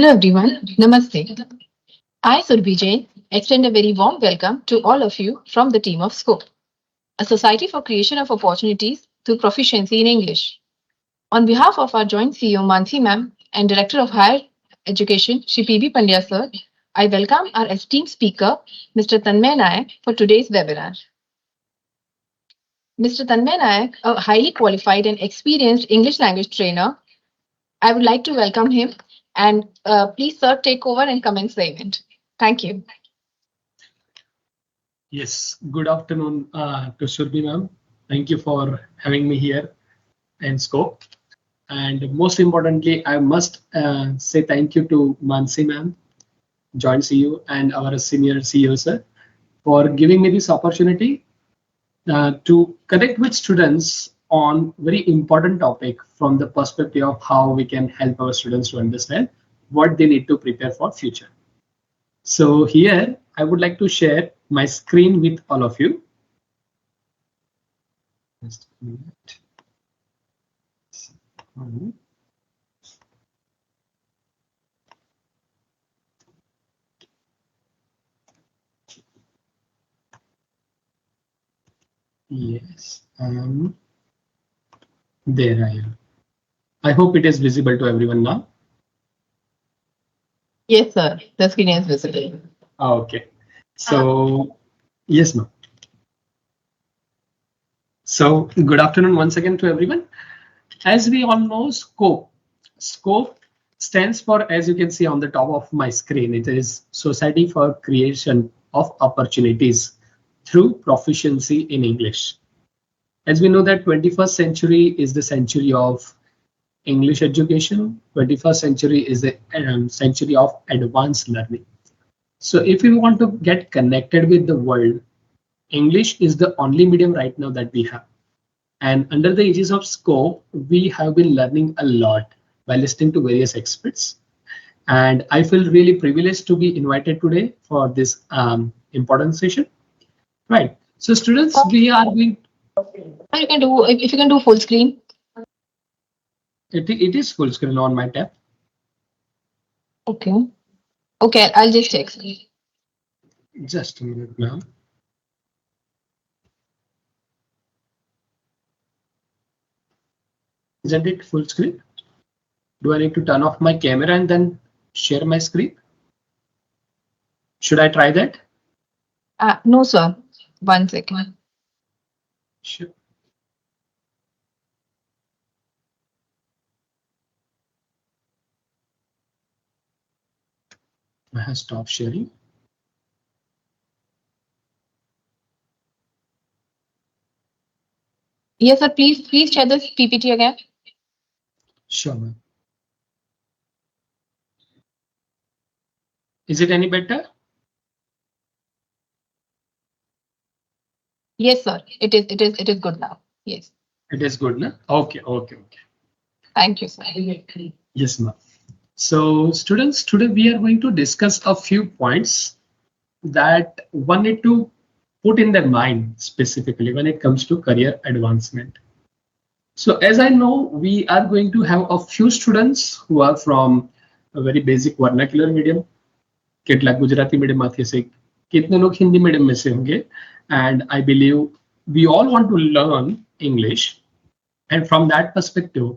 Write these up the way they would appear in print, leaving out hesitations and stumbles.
Hello everyone, Namaste. I, Surbhi Jain, extend a very warm welcome to all of you from the team of SCOPE, a society for creation of opportunities through proficiency in English. On behalf of our joint CEO Mansi ma'am and Director of Higher Education Shri P.B. Pandya sir, I welcome our esteemed speaker Mr. Tanmay Nayak for today's webinar. Mr. Tanmay Nayak, a highly qualified and experienced English language trainer, I would like to welcome him and please sir take over and commence the event. Thank you. Yes, good afternoon to Surbhi ma'am. Thank you for having me here in Scope. And most importantly, I must say thank you to Mansi ma'am, joint CEO, and our senior CEO sir for giving me this opportunity to connect with students on very important topic from the perspective of how we can help our students to understand what they need to prepare for future. So here I would like to share my screen with all of you. Just a minute. Yes, there I am. I hope it is visible to everyone now. Yes, sir. The screen is visible. Okay. So, yes, ma'am. So, good afternoon once again to everyone. As we all know, SCOPE stands for, as you can see on the top of my screen, it is Society for Creation of Opportunities through Proficiency in English. As we know that 21st century is the century of English education, 21st century is the century of advanced learning. So if you want to get connected with the world, English is the only medium right now that we have. And under the aegis of SCOPE, we have been learning a lot by listening to various experts. And I feel really privileged to be invited today for this important session. Right. So students, we are going. You can do if you can do full screen. It is full screen on my tab. Okay. Okay, I'll just check. Just a minute now. Isn't it full screen? Do I need to turn off my camera and then share my screen? Should I try that? No, sir. 1 second. Sure. I have stopped sharing. Yes, sir. Please share this PPT again. Sure, ma'am. Is it any better? Yes, sir. It is good now. Yes. It is good, na? Okay. Thank you, sir. Yes, ma'am. So students, today we are going to discuss a few points that one need to put in their mind specifically when it comes to career advancement. So as I know, we are going to have a few students who are from a very basic vernacular medium. કેટલાક ગુજરાતી મીડિયમમાંથી હશે, કેટલા લોક Hindi medium में से होंगे, and I believe we all want to learn English, and from that perspective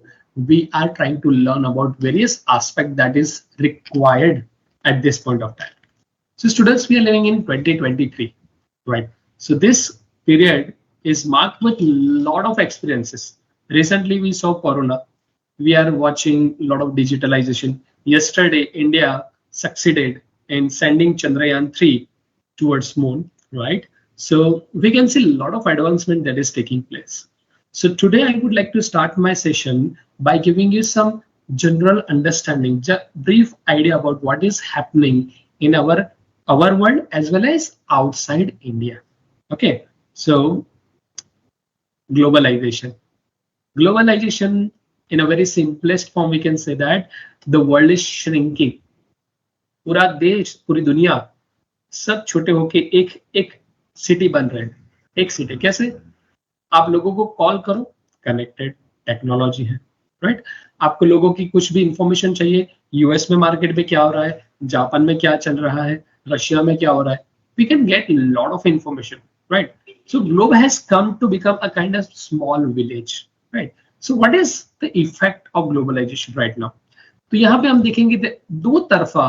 we are trying to learn about various aspects that is required at this point of time. So students, we are living in 2023, right? So this period is marked with a lot of experiences. Recently we saw Corona. We are watching a lot of digitalization. Yesterday, India succeeded in sending Chandrayaan-3 towards moon, right? So we can see a lot of advancement that is taking place. So today I would like to start my session by giving you some general understanding, brief idea about what is happening in our world as well as outside India. Okay, so globalization in a very simplest form, we can say that the world is shrinking. पूरा देश, पूरी दुनिया सब छोटे होके एक city बन रहे हैं. एक सिटी कैसे? आप लोगों को कॉल करो, कनेक्टेड टेक्नोलॉजी है, राइट? आपको लोगों की कुछ भी इंफॉर्मेशन चाहिए, यूएस में मार्केट में क्या हो रहा है, जापान में क्या चल रहा है, रशिया में क्या हो रहा है. We can get lot of information, right. So globe has come to become a kind of small village, right? So what is the effect of globalization right now? तो यहाँ पे हम देखेंगे दो तरफा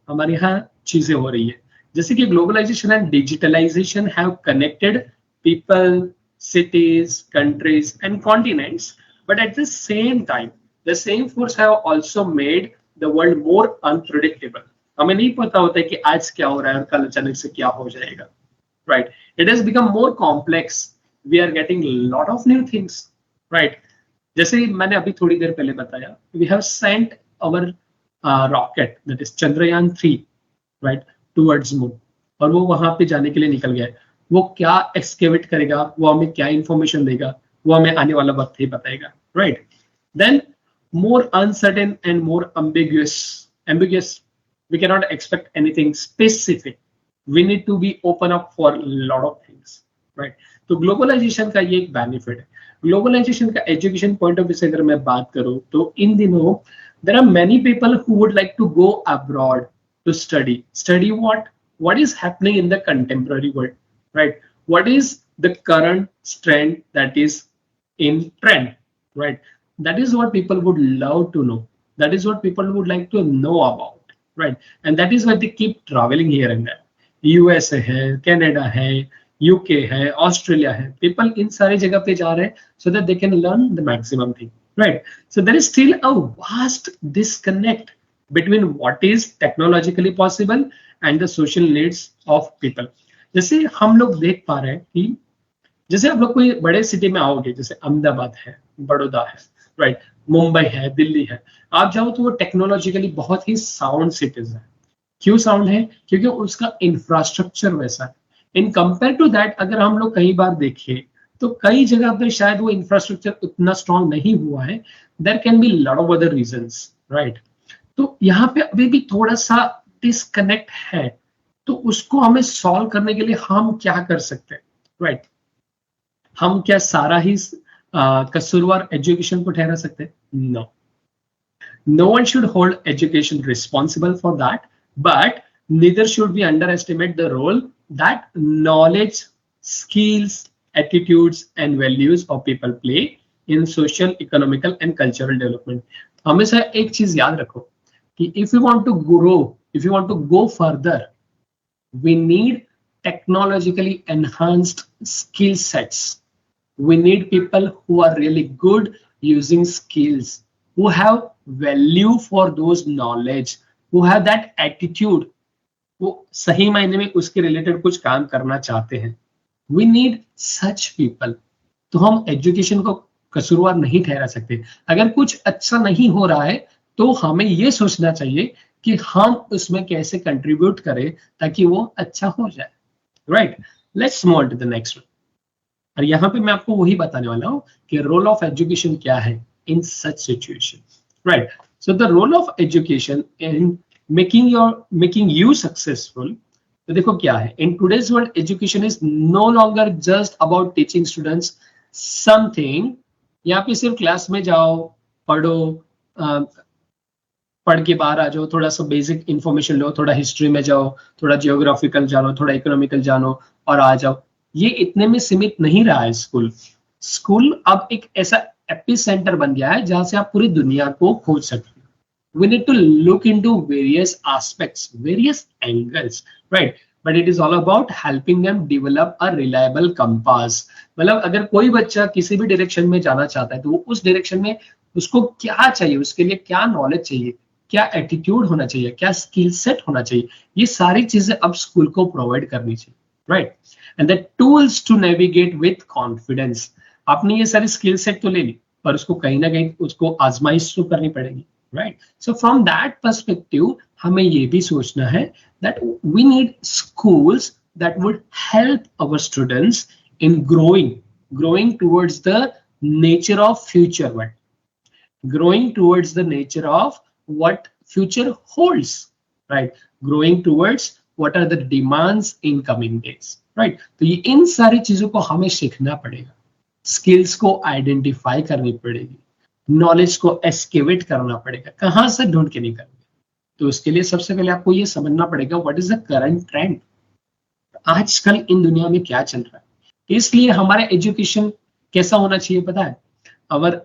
हमारे यहाँ चीजें हो रही है. जैसे कि globalization and digitalization have connected people, cities, countries, and continents, but at the same time, the same force have also made the world more unpredictable. हमें नहीं पता होता है कि आज क्या हो रहा है और कल अचानक से क्या हो जाएगा, right? It has become more complex. We are getting a lot of new things, right? जैसे मैंने अभी थोड़ी देर पहले बताया, we have sent our rocket, that is Chandrayaan 3, right, towards moon, और वो वहां पे जाने के लिए निकल गया है. वो क्या एक्सकेवेट करेगा, वो हमें क्या इंफॉर्मेशन देगा, वो हमें आने वाला वक्त ही बताएगा, right. Then more uncertain and more ambiguous, we cannot expect anything specific. We need to be open up for a lot of things, right? तो ग्लोबलाइजेशन का ये एक बेनिफिट है. ग्लोबलाइजेशन का एजुकेशन पॉइंट ऑफ व्यू से अगर मैं बात करूं तो इन दिनों there are many people who would like to go abroad to study what is happening in the contemporary world, right? What is the current trend that is in trend, right? That is what people would love to know. That is what people would like to know about, right? And that is why they keep traveling here and there. US है, Canada है, UK है, Australia है. People इन सारी जगह पे जा रहे हैं so that they can learn the maximum thing, right? So there is still a vast disconnect between what is technologically possible and the social needs of people. जैसे हम लोग देख पा रहे हैं कि जैसे आप लोग कोई बड़े सिटी में आओगे, जैसे अहमदाबाद है, बड़ौदा है, राइट, मुंबई है, दिल्ली है, आप जाओ तो वो टेक्नोलॉजिकली बहुत ही साउंड सिटीज है. क्यों साउंड है? क्योंकि उसका इंफ्रास्ट्रक्चर वैसा है. इन कंपेयर टू दैट अगर हम लोग कई बार देखें तो कई जगह पे शायद वो इंफ्रास्ट्रक्चर उतना स्ट्रांग नहीं हुआ है. There can be lot of other reasons, right. तो यहाँ पे अभी भी थोड़ा सा डिस्कनेक्ट है. तो उसको हमें सॉल्व करने के लिए हम क्या कर सकते हैं, राइट? हम क्या सारा ही कसूरवार एजुकेशन को ठहरा सकते हैं? No. No one should hold education responsible for that, but neither should we underestimate the role that knowledge, skills, attitudes, and values of people play in social, economical, and cultural development. हमेशा एक चीज याद रखो कि if you want to grow, if you want to go further, we need technologically enhanced skill sets. We need people who are really good using skills, who have value for those knowledge, who have that attitude, वो सही मायने में उसके related कुछ काम करना चाहते हैं. We need such people. तो हम एजुकेशन को कसूरवार नहीं ठहरा सकते. अगर कुछ अच्छा नहीं हो रहा है तो हमें ये सोचना चाहिए कि हम उसमें कैसे कंट्रीब्यूट करें ताकि वो अच्छा हो जाए, right. Let's move on to the next one. और यहाँ पे मैं आपको वही बताने वाला हूँ कि रोल ऑफ एजुकेशन क्या है in such situation, right. So the role of education in making you successful. तो देखो क्या है, in today's world education is no longer just about teaching students something. यहाँ पे सिर्फ क्लास में जाओ, पढ़ो, पढ़ के बाहर आ जाओ, थोड़ा सा बेसिक इंफॉर्मेशन लो, थोड़ा हिस्ट्री में जाओ, थोड़ा जियोग्राफिकल जानो, थोड़ा इकोनॉमिकल जानो और आ जाओ. ये इतने में सीमित नहीं रहा है. स्कूल अब एक ऐसा एपिसेंटर बन गया है जहां से आप पूरी दुनिया को खोज सकते हैं. We need to look into various aspects, various angles, right? But it is all about helping them develop a reliable compass. मतलब अगर कोई बच्चा किसी भी डायरेक्शन में जाना चाहता है तो वो उस डायरेक्शन में उसको क्या चाहिए, उसके लिए क्या नॉलेज चाहिए, क्या एटीट्यूड होना चाहिए, क्या स्किल सेट होना चाहिए, ये सारी चीजें अब स्कूल को प्रोवाइड करनी चाहिए, right. And the tools to navigate with confidence. आपने ये सारी स्किल सेट तो ले ली पर उसको कहीं ना कहीं उसको आजमाइश तो करनी पड़ेगी, right. So from that perspective हमें ये भी सोचना है that we need schools that would help our students in growing towards the nature of future world, growing towards the nature of what future holds, right? Growing towards what are the demands in coming days, right? तो ये इन सारी चीजों को हमें सीखना पड़ेगा, skills को identify करनी पड़ेगी, नॉलेज को एस्केवेट करना पड़ेगा. कहां से ढूंढ के निकलेंगे, तो उसके लिए सबसे पहले आपको ये समझना पड़ेगा what is the current trend, आजकल इन दुनिया में क्या चल रहा है। इसलिए हमारा एजुकेशन कैसा होना चाहिए पता है, अवर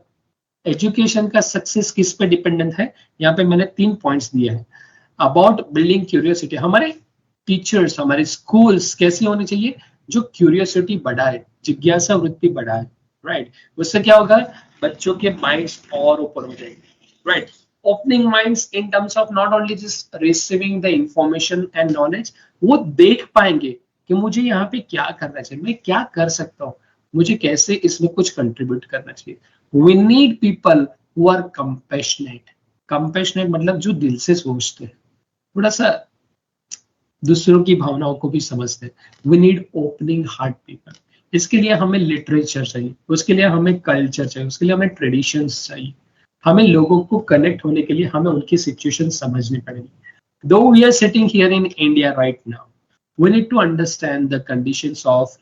एजुकेशन का सक्सेस किस पे डिपेंडेंट है, यहाँ पे मैंने 3 पॉइंट्स दिए हैं। अबाउट बिल्डिंग क्यूरियोसिटी, हमारे टीचर्स हमारे स्कूल्स कैसे होने चाहिए, जो क्यूरियोसिटी बढ़ाए, जिज्ञासा वृत्ति बढ़ाए, राइट। उससे क्या होगा, बच्चों के माइंड्स और ऊपर हो जाएंगे, right. Opening minds in terms of not only just receiving the information and knowledge, वो देख पाएंगे कि मुझे यहाँ पे क्या करना चाहिए, मैं क्या कर सकता हूँ, मुझे कैसे इसमें कुछ कंट्रीब्यूट करना चाहिए। We need people who are compassionate, compassionate मतलब जो दिल से सोचते हैं, थोड़ा सा दूसरों की भावनाओं को भी समझते हैं। We need opening heart people. इसके लिए हमें लिटरेचर चाहिए, उसके लिए हमें कल्चर चाहिए, उसके लिए हमें ट्रेडिशंस चाहिए, हमें लोगों को कनेक्ट होने के लिए हमें उनकी सिचुएशन समझनी पड़ेगी। Though we are sitting here in India right now, we need to understand the conditions of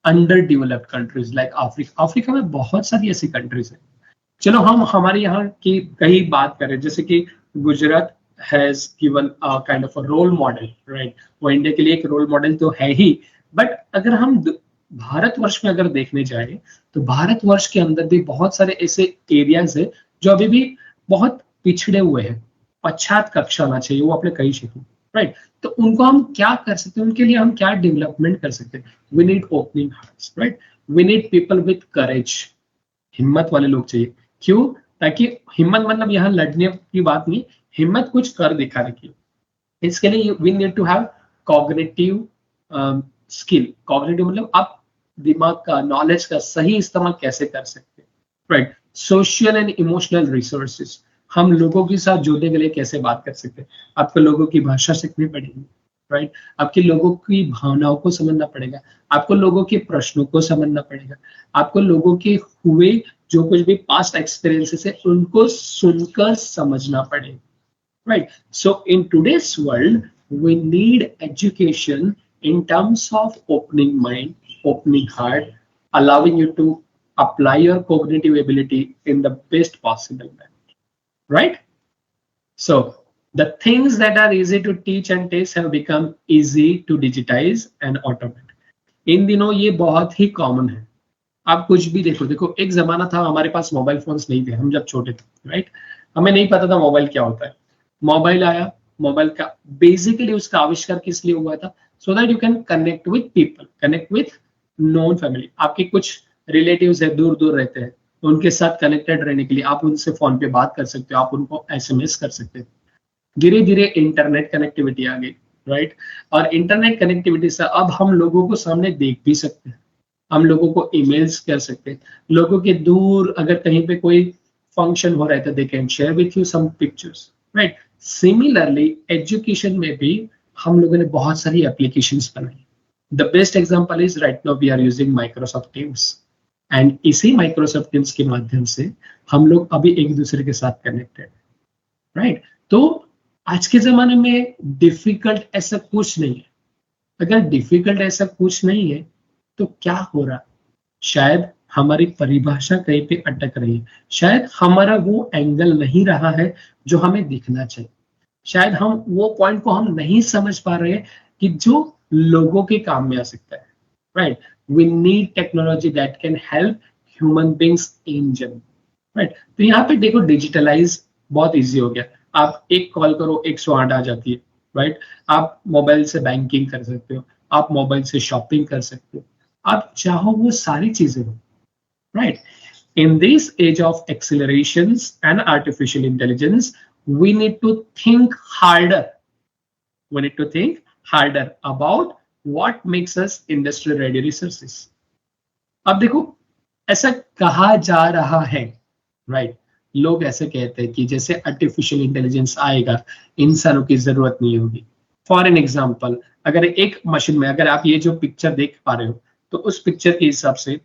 under developed countries like Africa. Africa में बहुत सारी ऐसी कंट्रीज है। चलो हम हमारे यहाँ की कई बात करें, जैसे कि Gujarat has given kind of a role model, right. वो इंडिया के लिए एक रोल मॉडल तो है ही, बट अगर हम भारतवर्ष में अगर देखने जाए तो भारतवर्ष के अंदर भी बहुत सारे ऐसे एरियाज है जो अभी भी बहुत पिछड़े हुए हैं, पश्चात कक्षा होना चाहिए वो अपने कई क्षेत्रों, राइट। तो उनको हम क्या कर सकते हैं, उनके लिए हम क्या डेवलपमेंट कर सकते हैं। We need opening hearts, right. We need people with courage, हिम्मत वाले लोग चाहिए। क्यों, ताकि हिम्मत मतलब यहाँ लड़ने की बात नहीं, हिम्मत कुछ कर दिखाने की। इसके लिए we need to have cognitive skill. Cognitive मतलब आप दिमाग का, नॉलेज का सही इस्तेमाल कैसे कर सकते हैं, right. Social and emotional resources, हम लोगों के साथ जुड़ने के लिए कैसे बात कर सकते हैं। आपको लोगों की भाषा सीखनी पड़ेगी, राइट। आपके लोगों की भावनाओं को समझना पड़ेगा, आपको लोगों के प्रश्नों को समझना पड़ेगा, आपको लोगों के हुए जो कुछ भी पास्ट एक्सपीरियंसेस है उनको सुनकर समझना पड़ेगा, right? So in today's world we need education in terms of opening mind, opening heart, allowing you to apply your cognitive ability in the best possible way, right? So the things that are easy to teach and taste have become easy to digitize and automate. इन दिनों ये बहुत ही common है। आप कुछ भी देखो, देखो एक जमाना था हमारे पास मोबाइल फोन्स नहीं थे, हम जब छोटे थे, राइट। हमें नहीं पता था मोबाइल क्या होता है। मोबाइल आया, मोबाइल का बेसिकली उसका आविष्कार किस लिए हुआ था, so that you can connect with people, connect with non family. आपके कुछ रिलेटिव्स है दूर दूर रहते हैं, उनके साथ कनेक्टेड रहने के लिए आप उनसे फोन पे बात कर सकते हो, आप उनको एसएमएस कर सकते हो। धीरे धीरे इंटरनेट कनेक्टिविटी आ गई, राइट। और इंटरनेट कनेक्टिविटी से अब हम लोगों को सामने देख भी सकते हैं, हम लोगों को ईमेल्स कर सकते हैं, लोगों के दूर अगर कहीं पे कोई फंक्शन हो रहा है तो they can share with you some pictures, right. Similarly education में भी हम लोगों ने बहुत सारी एप्लीकेशंस बनाई। The best example is right now we are using Microsoft Teams, and इसी माइक्रोसॉफ्ट टीम्स के माध्यम से हम लोग अभी एक दूसरे के साथ कनेक्टेड, राइट। तो आज के जमाने में डिफिकल्ट ऐसा कुछ नहीं है। अगर डिफिकल्ट ऐसा कुछ नहीं है तो क्या हो रहा, शायद हमारी परिभाषा कहीं पे अटक रही है, शायद हमारा वो एंगल नहीं रहा है जो हमें दिखना चाहिए, शायद हम वो पॉइंट को हम नहीं समझ पा रहे हैं कि जो लोगों के काम में आ सकता है, right. We need technology that can help human beings in general, right. तो यहाँ पे देखो डिजिटलाइज बहुत इजी हो गया, आप एक कॉल करो 108 आ जाती है, राइट। आप मोबाइल से बैंकिंग कर सकते हो, आप मोबाइल से शॉपिंग कर सकते हो, आप चाहो वो सारी चीजें हो, right. In this age of accelerations and artificial intelligence, we need to think harder. We need to think harder about what makes us industry ready resources. अब देखो ऐसा कहा जा रहा है, राइट। लोग ऐसे कहते हैं कि जैसे आर्टिफिशियल इंटेलिजेंस आएगा इंसानों की जरूरत नहीं होगी। फॉर एन एग्जाम्पल, अगर एक मशीन में, अगर आप ये जो पिक्चर देख पा रहे हो तो उस पिक्चर के हिसाब से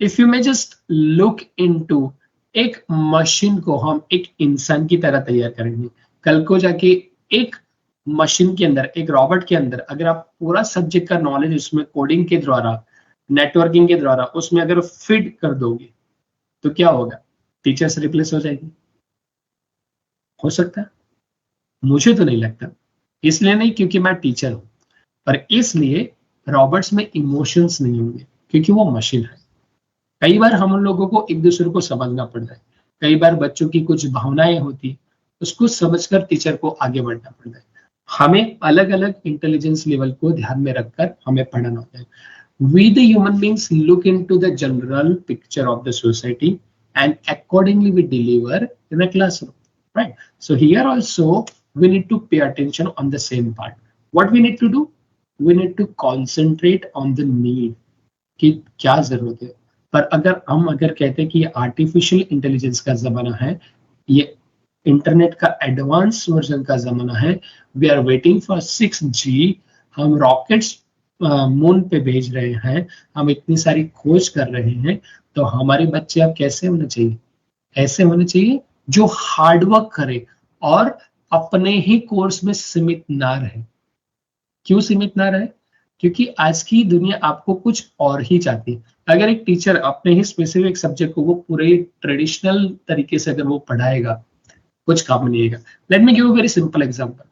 if you may just look into, एक मशीन को हम एक इंसान की तरह तैयार करेंगे, कल को जाके एक मशीन के अंदर, एक रॉबोट के अंदर अगर आप पूरा सब्जेक्ट का नॉलेज उसमें कोडिंग के द्वारा, नेटवर्किंग के द्वारा उसमें अगर फिट कर दोगे तो क्या होगा, टीचर्स रिप्लेस हो जाएगी, हो सकता है, मुझे तो नहीं लगता, इसलिए नहीं क्योंकि मैं टीचर हूं, पर इसलिए रॉबर्ट्स में इमोशंस नहीं होंगे क्योंकि वो मशीन है। कई बार हम लोगों को एक दूसरे को समझना पड़ता है, कई बार बच्चों की कुछ भावनाएं होती, उसको समझकर टीचर को आगे बढ़ना पड़ता है। हमें अलग अलग इंटेलिजेंस लेवल को ध्यान में रखकर हमें पढ़ना होता है। We the human beings look into the general picture of the society and accordingly we deliver in a classroom, right? So here also we need to pay attention on the same part. What we need to do? We need to concentrate on the need कि क्या जरूरत है। पर अगर कहते हैं कि ये आर्टिफिशियल इंटेलिजेंस का जमाना है, ये इंटरनेट का एडवांस वर्जन का जमाना है, we are waiting for 6G, हम रॉकेट्स मून पे भेज रहे हैं, हम इतनी सारी खोज कर रहे हैं, तो हमारे बच्चे अब कैसे होने चाहिए? ऐसे होने चाहिए जो हार्डवर्क करे और अपने ही कोर्स में सीमित ना रहे। क्यों सीमित ना रहे? क्योंकि आज की दुनिया आपको कुछ और ही चाहती है। अगर एक टीचर अपने ही स्पेसिफिक सब्जेक्ट को वो पूरे ट्रेडिशनल तरीके से अगर वो पढ़ाएगा, कुछ काम नहीं आएगा। Late me give a very simple example.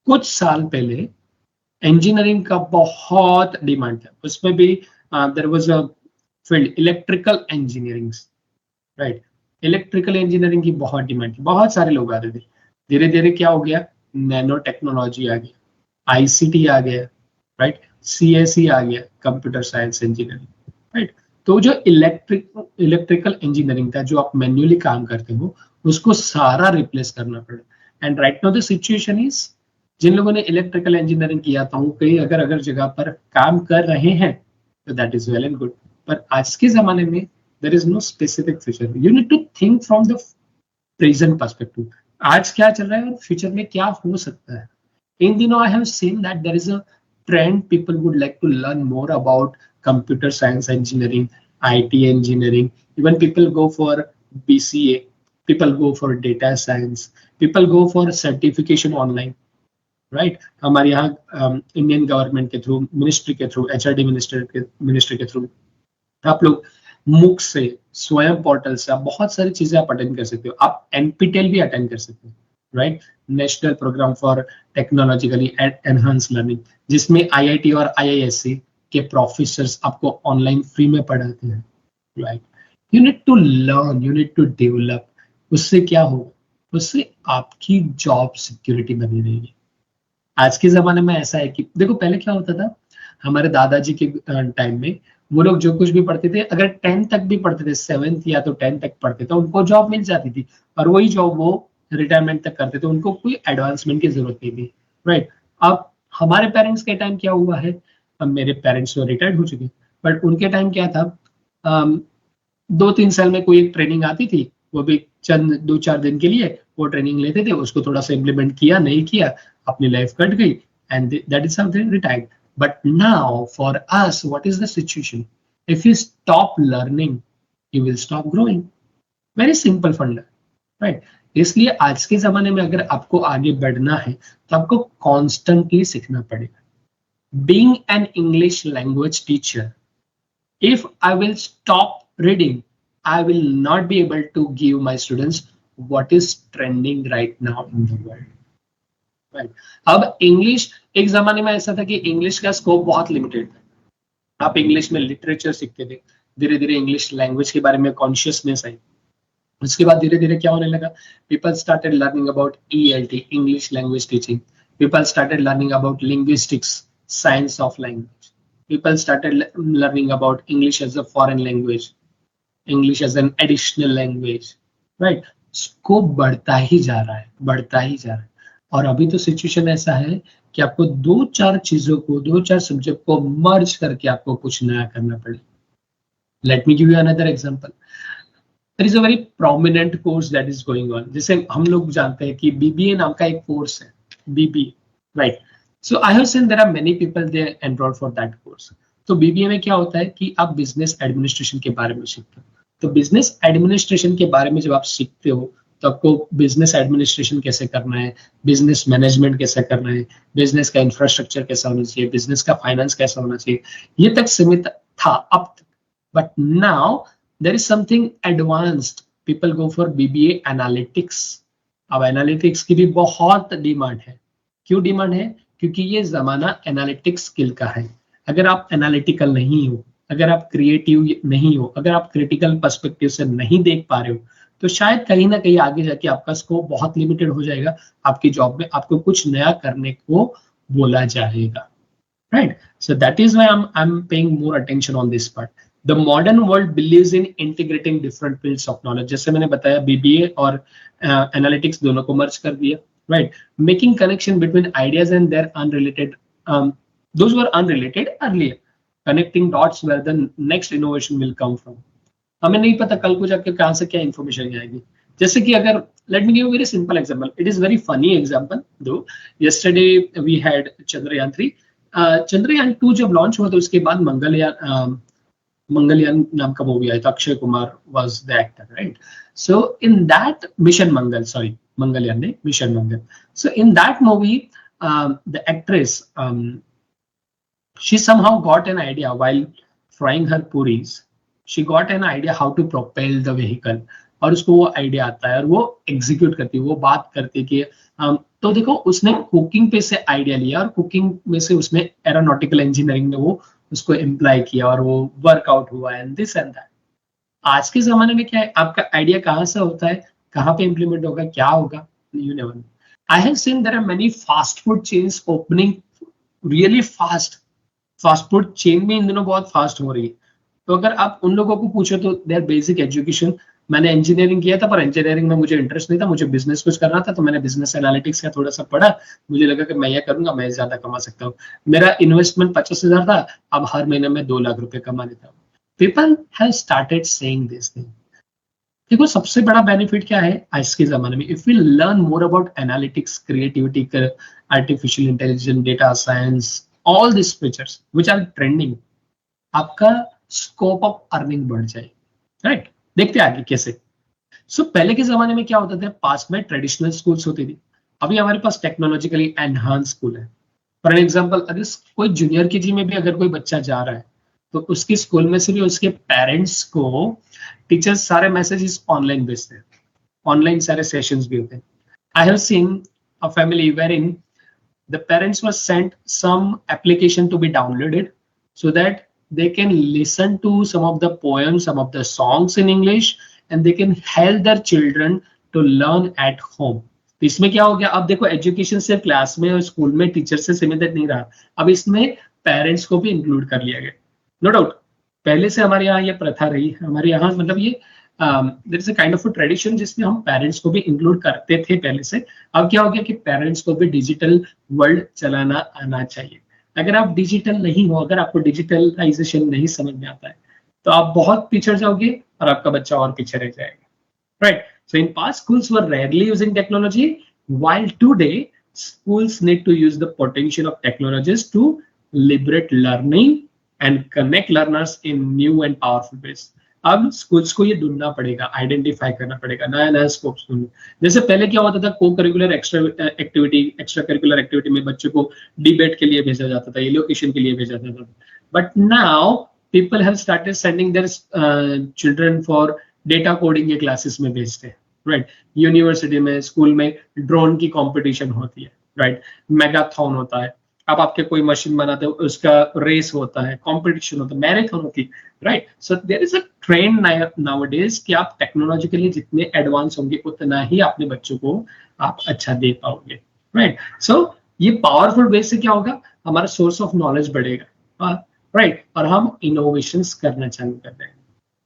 कुछ साल पहले इंजीनियरिंग का बहुत डिमांड था, उसमें भी there was a field electrical engineering, right? Electrical engineering की बहुत डिमांड थी, बहुत सारे लोग आते थे। धीरे धीरे क्या हो गया? नैनो टेक्नोलॉजी आ गया, आईसीटी आ गया, राइट? सीएसई आ गया, कंप्यूटर साइंस इंजीनियरिंग, राइट? तो जो इलेक्ट्रिकल इंजीनियरिंग था, जो आप मैन्युअली काम करते हो, उसको सारा रिप्लेस करना पड़ा। And right now the situation is, जिन लोगों ने इलेक्ट्रिकल इंजीनियरिंग किया था वो कई अगर अगर जगह पर काम कर रहे हैं, तो that is well and good. पर आज के जमाने में there is no specific future. You need to think from the present perspective. आज क्या चल रहा है और फ्यूचर में क्या हो सकता है? इन दिनों I have seen that there is a trend, people would like to learn more about computer science engineering, IT engineering. Even people go for BCA, people go for data science, people go for certification online, right? हमारे यहाँ Indian government के through, ministry के through, HRD ministry के through आप लोग मुक से, स्वयं पोर्टल से आप बहुत सारी चीजें आप अटेंड कर सकते हो। आप एनपीटेल भी अटेंड कर सकते हो, right? National programme for technologically enhance learning, जिसमें आईआईटी और आईआईएससी के प्रोफेसर्स आपको ऑनलाइन फ्री में पढ़ाते हैं, right? You need to learn, you need to develop. उससे क्या होगा? उससे आपकी जॉब सिक्योरिटी बनी रहेगी। आज के जमाने में ऐसा है कि देखो, पहले क्या होता था, हमारे दादाजी के टाइम में वो लोग जो कुछ भी पढ़ते थे, अगर 10 तक भी पढ़ते थे, 7th या तो 10 तक पढ़ते थे, उनको जॉब मिल जाती थी, और वही जॉब वो रिटायरमेंट तक करते थे, उनको कोई एडवांसमेंट की जरूरत नहीं थी, राइट? अब हमारे पेरेंट्स के टाइम क्या हुआ है? अब मेरे पेरेंट्स तो रिटायर्ड हो चुके, बट उनके टाइम क्या था, 2-3 साल में कोई एक ट्रेनिंग आती थी, वो भी चंद 2-4 दिन के लिए वो ट्रेनिंग लेते थे, उसको थोड़ा सा इम्प्लीमेंट किया, नहीं किया, अपनी लाइफ कट गई, and that is how they retired. But now for us, what is the situation? If you stop learning, you will stop growing. Very simple funda, right? इसलिए आज के जमाने में अगर आपको आगे बढ़ना है तो आपको कॉन्स्टेंटली सीखना पड़ेगा। Being an English language teacher, if I will stop reading, I will not be able to give my students what is trending right now in the world. Right? अब इंग्लिश, एक जमाने में ऐसा था कि इंग्लिश का स्कोप बहुत limited था। आप इंग्लिश में लिटरेचर सीखते थे, धीरे धीरे इंग्लिश लैंग्वेज के बारे में कॉन्शियसनेस आई। उसके बाद धीरे धीरे क्या होने लगा, people started learning about ELT, English language teaching. People started learning about linguistics, science of language. People started learning about English as a foreign language, English as an additional language, right? Scope बढ़ता ही जा रहा है, बढ़ता ही जा रहा है। और अभी तो सिचुएशन ऐसा है कि आपको 2-4 चीजों को, 2-4 सब्जेक्ट को मर्ज करके आपको कुछ नया करना पड़े। Let me give you another example. There is a very prominent course that is going on, जिसे हम लोग जानते हैं कि BBA नाम का एक कोर्स है, BBA, right? So I have seen there are many people they enrol for that course. तो BBA में क्या होता है कि आप बिजनेस एडमिनिस्ट्रेशन के बारे में सीखते हो। तो बिजनेस एडमिनिस्ट्रेशन के बारे में जब आप सीखते हो, तो आपको बिजनेस एडमिनिस्ट्रेशन कैसे करना है, बिजनेस मैनेजमेंट कैसे करना है, बिजनेस का इंफ्रास्ट्रक्चर कैसा होना चाहिए, बिजनेस का फाइनेंस कैसा होना चाहिए, ये तक सीमित था अब तक। But now there is something advanced, people go for BBA analytics, अब एनालिटिक्स की भी बहुत डिमांड है। क्यों डिमांड है? क्योंकि ये जमाना एनालिटिक्स स्किल का है। अगर आप एनालिटिकल नहीं हो, अगर आप क्रिएटिव नहीं हो, अगर आप क्रिटिकल पर्सपेक्टिव से नहीं देख पा रहे हो, तो शायद कहीं ना कहीं आगे जाके आपका स्कोप बहुत लिमिटेड हो जाएगा। आपकी जॉब में आपको कुछ नया करने को बोला जाएगा, right? So that is why I'm paying more attention on this part. The modern world believes in integrating different fields of knowledge. जैसे मैंने बताया, बीबीए और एनालिटिक्स दोनों को मर्ज कर दिया, right? Making connection between ideas and their unrelated, those were unrelated earlier, connecting dots where the next innovation will come from. हमें नहीं पता कल को जाके कहाँ से क्या इन्फॉर्मेशन आएगी। जैसे कि अगर, let me give very simple example, it is very funny example दो। Yesterday we had Chandrayaan 3। Chandrayaan 2 जब लॉन्च हुआ तो उसके बाद मंगलयान नाम का मूवी आया था, Akshay Kumar was the actor, right? So in that mission Mangal, sorry Mangalyaan नहीं, mission Mangal. So in that movie the actress, she somehow got an idea while frying her puris. She got an idea how to propel the vehicle, और उसको वो idea आता है और वो execute करती है, वो बात करती है कि तो देखो उसने कुकिंग पे से आइडिया लिया और कुकिंग में से उसने एरोनॉटिकल इंजीनियरिंग में वो उसको एम्प्लॉय किया और वो वर्कआउट हुआ एंड दिस एंड दैट। आज के जमाने में क्या है, आपका आइडिया कहाँ से होता है, कहाँ पे इम्प्लीमेंट होगा, क्या होगा, you never know. I have seen there are many fast food chains opening really fast. Fast food chain में इन दिनों बहुत फास्ट हो रही है। तो अगर आप उन लोगों को पूछो तो देयर बेसिक एजुकेशन, मैंने इंजीनियरिंग किया था पर इंजीनियरिंग में मुझे इंटरेस्ट नहीं था, मुझे बिजनेस कुछ करना था, तो मैंने बिजनेस एनालिटिक्स का थोड़ा सा पढ़ा। मुझे लगा कि मैं ये करूंगा, मैं ज्यादा कमा सकता हूँ। मेरा इन्वेस्टमेंट 50,000 था, अब हर महीने में 2 लाख रुपए कमा लेता हूँ। People have started saying this thing. देखो सबसे बड़ा बेनिफिट क्या है आज के जमाने में, if we learn more about analytics, creativity, artificial intelligence, data science, all this features which are trending, आपका स्कोप ऑफ अर्निंग बढ़ जाए, राइट? देखते हैं आगे कैसे। सो पहले के जमाने में क्या होता था, पास में ट्रेडिशनल स्कूल्स होती थी। अभी हमारे पास टेक्नोलॉजिकली एनहांस स्कूल है। फॉर एग्जाम्पल, अगर कोई जूनियर केजी में भी अगर कोई बच्चा जा रहा है तो उसके स्कूल में से भी उसके पेरेंट्स को टीचर्स सारे मैसेजेस ऑनलाइन भेजते हैं, ऑनलाइन सारे सेशंस भी होते हैं। आई have seen a family wherein the parents were sent some application to be downloaded so that they can listen to some of the poems, some of the songs in English, and they can help their children to learn at home. तो इसमें क्या हो गया, अब देखो education सिर्फ class में और स्कूल में टीचर से सीमित नहीं रहा, अब इसमें पेरेंट्स को भी इंक्लूड कर लिया गया। नो डाउट पहले से हमारे यहाँ ये प्रथा रही, हमारे यहाँ मतलब ये there is a kind of a tradition जिसमें हम पेरेंट्स को भी इंक्लूड करते थे पहले से। अब क्या हो गया कि पेरेंट्स को भी डिजिटल वर्ल्ड चलाना आना चाहिए। अगर आप डिजिटल नहीं हो, अगर आपको डिजिटलाइजेशन नहीं समझ में आता है, तो आप बहुत पीछे जाओगे और आपका बच्चा और पीछे रह जाएगा, right? So in past, schools were rarely using technology, while today schools need to use the potential of technologies to liberate learning and connect learners in new and powerful ways. अब स्कूल्स को ये ढूंढना पड़ेगा, identify करना पड़ेगा, नया नया scopes ढूंढना। जैसे पहले क्या होता था, को करिकुलर एक्स्ट्रा करिकुलर एक्टिविटी में बच्चों को डिबेट के लिए भेजा जाता था, एलोकेशन के लिए भेजा जाता था। But now people have started sending their children for data coding के क्लासेस में भेजते हैं, राइट? यूनिवर्सिटी में, स्कूल में ड्रोन की कंपटीशन होती है, राइट? मेगाथॉन होता है। अब आपके कोई मशीन बनाते हो, उसका रेस होता है, कंपटीशन होता है, मैराथन होती है, right? So there is a trend nowadays कि आप टेक्नोलॉजिकली जितने एडवांस होंगे उतना ही अपने बच्चों को आप अच्छा दे पाओगे, राइट? सो ये पावरफुल वे से क्या होगा, हमारा सोर्स ऑफ नॉलेज बढ़ेगा, राइट? और हम इनोवेशंस करना चालू कर देंगे,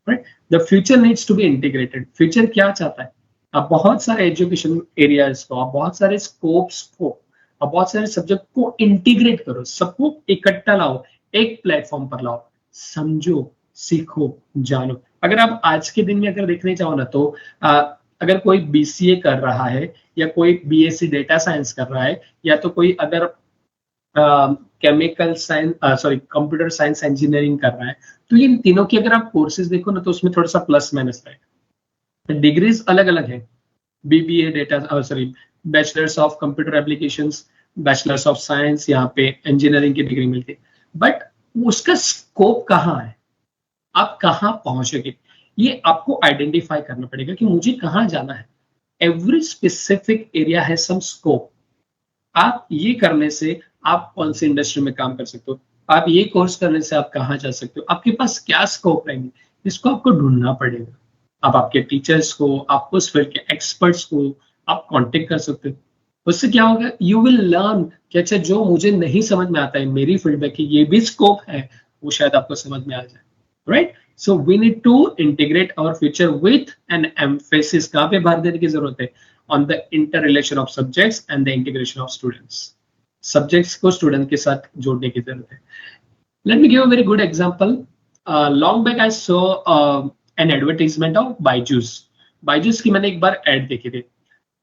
right? The future needs to be integrated. Future क्या चाहता है, आप बहुत सारे एजुकेशन एरियाज को, आप बहुत सारे स्कोप्स को, आप बहुत सारे सब्जेक्ट को इंटीग्रेट करो, सबको इकट्ठा लाओ, एक प्लेटफॉर्म पर लाओ, समझो, सीखो, जानो। अगर आप आज के दिन में अगर देखने चाहो ना, तो अगर कोई बीसीए कर रहा है या कोई बीएससी डेटा साइंस कर रहा है, या तो कोई अगर chemical science, sorry computer science engineering कर रहा है, तो इन तीनों की अगर आप कोर्सेज देखो ना, तो उसमें थोड़ा सा प्लस माइनस रहेगा। डिग्रीज अलग अलग है, BBA data, sorry bachelors of computer applications, bachelors of science, यहाँ पे इंजीनियरिंग की डिग्री मिलती है, बट उसका स्कोप कहाँ है, आप कहाँ पहुंचोगे, ये आपको आइडेंटिफाई करना पड़ेगा कि मुझे कहाँ जाना है। Every specific area has some scope. आप ये करने से आप कौन सी इंडस्ट्री में काम कर सकते हो, आप ये कोर्स करने से आप कहाँ जा सकते हो, आपके पास क्या स्कोप रहेंगे, इसको आपको ढूंढना पड़ेगा। आप आपके टीचर्स को, आप उस फील्ड के एक्सपर्ट्स को आप कांटेक्ट कर सकते हो। उससे क्या होगा, यू विल लर्न कि अच्छा जो मुझे नहीं समझ में आता है मेरी फील्ड में कि ये भी स्कोप है, वो शायद आपको समझ में आ जाए, right. So we need to integrate our future with an emphasis. कहाँ पे भार देने की जरूरत है, on the inter relation of subjects and the integration of students. Subjects को स्टूडेंट के साथ जोड़ने की जरूरत है। Let me give a very good example. Long back I saw an advertisement of Byju's. Byju's की मैंने एक बार एड देखी थी।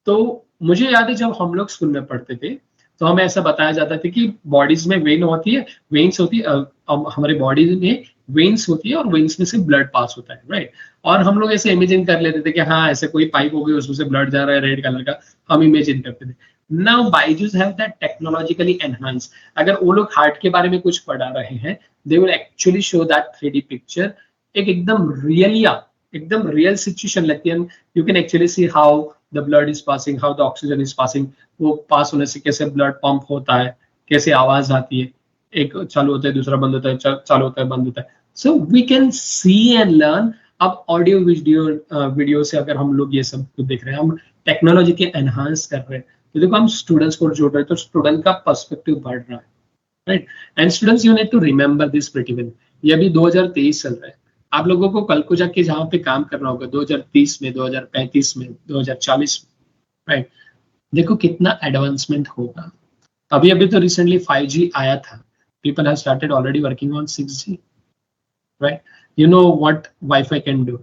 तो मुझे याद है जब हम लोग स्कूल में पढ़ते थे तो हमें ऐसा बताया जाता था कि बॉडीज में वेन होती है, वेन्स होती है, हमारे बॉडी में वेन्स होती है और वेन्स में से ब्लड पास होता है, राइट। और हम लोग ऐसे इमेजिन कर लेते थे कि हाँ ऐसे कोई पाइप होगी उसमें से ब्लड जा रहा है रेड कलर का, हम इमेजिन करते थे। Now Byju's have that technologically enhance. अगर वो लोग हार्ट के बारे में कुछ पढ़ा रहे हैं, they will actually show that 3D picture, एक एकदम रियलिया, एकदम रियल सिचुएशन लगती है। You can actually see how the blood is passing, how the oxygen is passing, वो पास होने से कैसे ब्लड पंप होता है, कैसे आवाज आती है, एक चालू होता है दूसरा बंद होता है, चालू होता है बंद होता है। So we can see and learn. अब ऑडियो वीडियो से अगर हम लोग ये सब कुछ देख रहे हैं, हम टेक्नोलॉजी के एनहांस कर रहे हैं, तो देखो हम स्टूडेंट्स को जोड़ रहे हैं, तो स्टूडेंट का पर्सपेक्टिव बढ़ रहा है, right. And students you need to remember this pretty well. ये अभी 2023 चल रहा है, आप लोगों को कल को जाके जहाँ पे काम करना होगा 2030 में, 2035 में, 2040 में, राइट। देखो कितना एडवांसमेंट होगा। अभी अभी तो रिसेंटली 5G आया था, people have started already working on 6G, right. You know what wifi can do.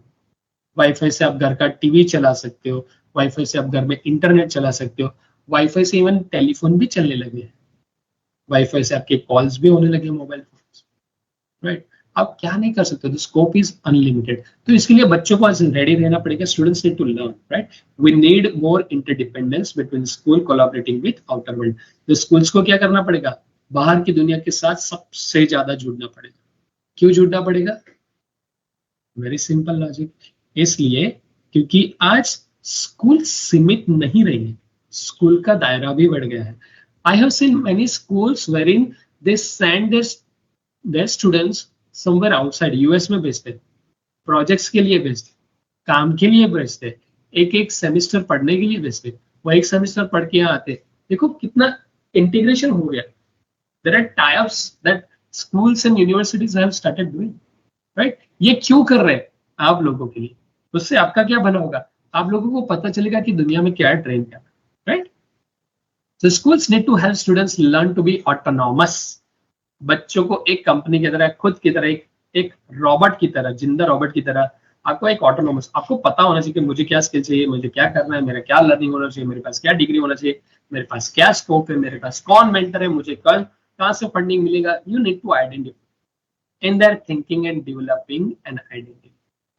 Wifi से आप घर का टीवी चला सकते हो, वाईफाई से आप घर में इंटरनेट चला सकते हो, वाईफाई से इवन टेलीफोन भी चलने लगे हैं, वाईफाई से आपके कॉल्स भी होने लगे मोबाइल फोन, राइट। आप क्या नहीं कर सकते, द स्कोप इज अनलिमिटेड। तो इसके लिए बच्चों को रेडी रहना पड़ेगा, students need to learn, right. We need more interdependence between school collaborating with outer world. तो स्कूल्स को क्या करना पड़ेगा, बाहर की दुनिया के साथ सबसे ज्यादा जुड़ना पड़ेगा। क्यों जुड़ना पड़ेगा, वेरी सिंपल लॉजिक, इसलिए क्योंकि आज स्कूल सीमित नहीं रही, स्कूल का दायरा भी बढ़ गया है। आई have seen many schools wearing they send their students somewhere outside, US में भेजते, प्रोजेक्ट्स के लिए भेजते, काम के लिए भेजते, एक एक सेमेस्टर पढ़ने के लिए भेजते, वो एक सेमेस्टर पढ़ के यहाँ आते। देखो कितना इंटीग्रेशन हो गया। There are types that schools and universities have started doing, right. ये क्यों कर रहे हैं, आप लोगों के लिए। उससे आपका क्या भला होगा, आप लोगों को पता चलेगा कि दुनिया में क्या ट्रेंड है, right. So schools need to help students learn to be autonomous। बच्चों को एक कंपनी की तरह, खुद की तरह, एक रॉबोट की तरह, जिंदा रॉबोट की तरह, आपको एक ऑटोनोमस, आपको पता होना चाहिए कि मुझे क्या स्किल चाहिए, मुझे क्या करना है, मेरा क्या लर्निंग होना चाहिए, मेरे पास क्या डिग्री होना चाहिए, मेरे पास क्या स्कोप है, मेरे पास कौन मेंटर है, मुझे कल कहाँ से फंडिंग मिलेगा। You need to identify in their thinking and developing an identity.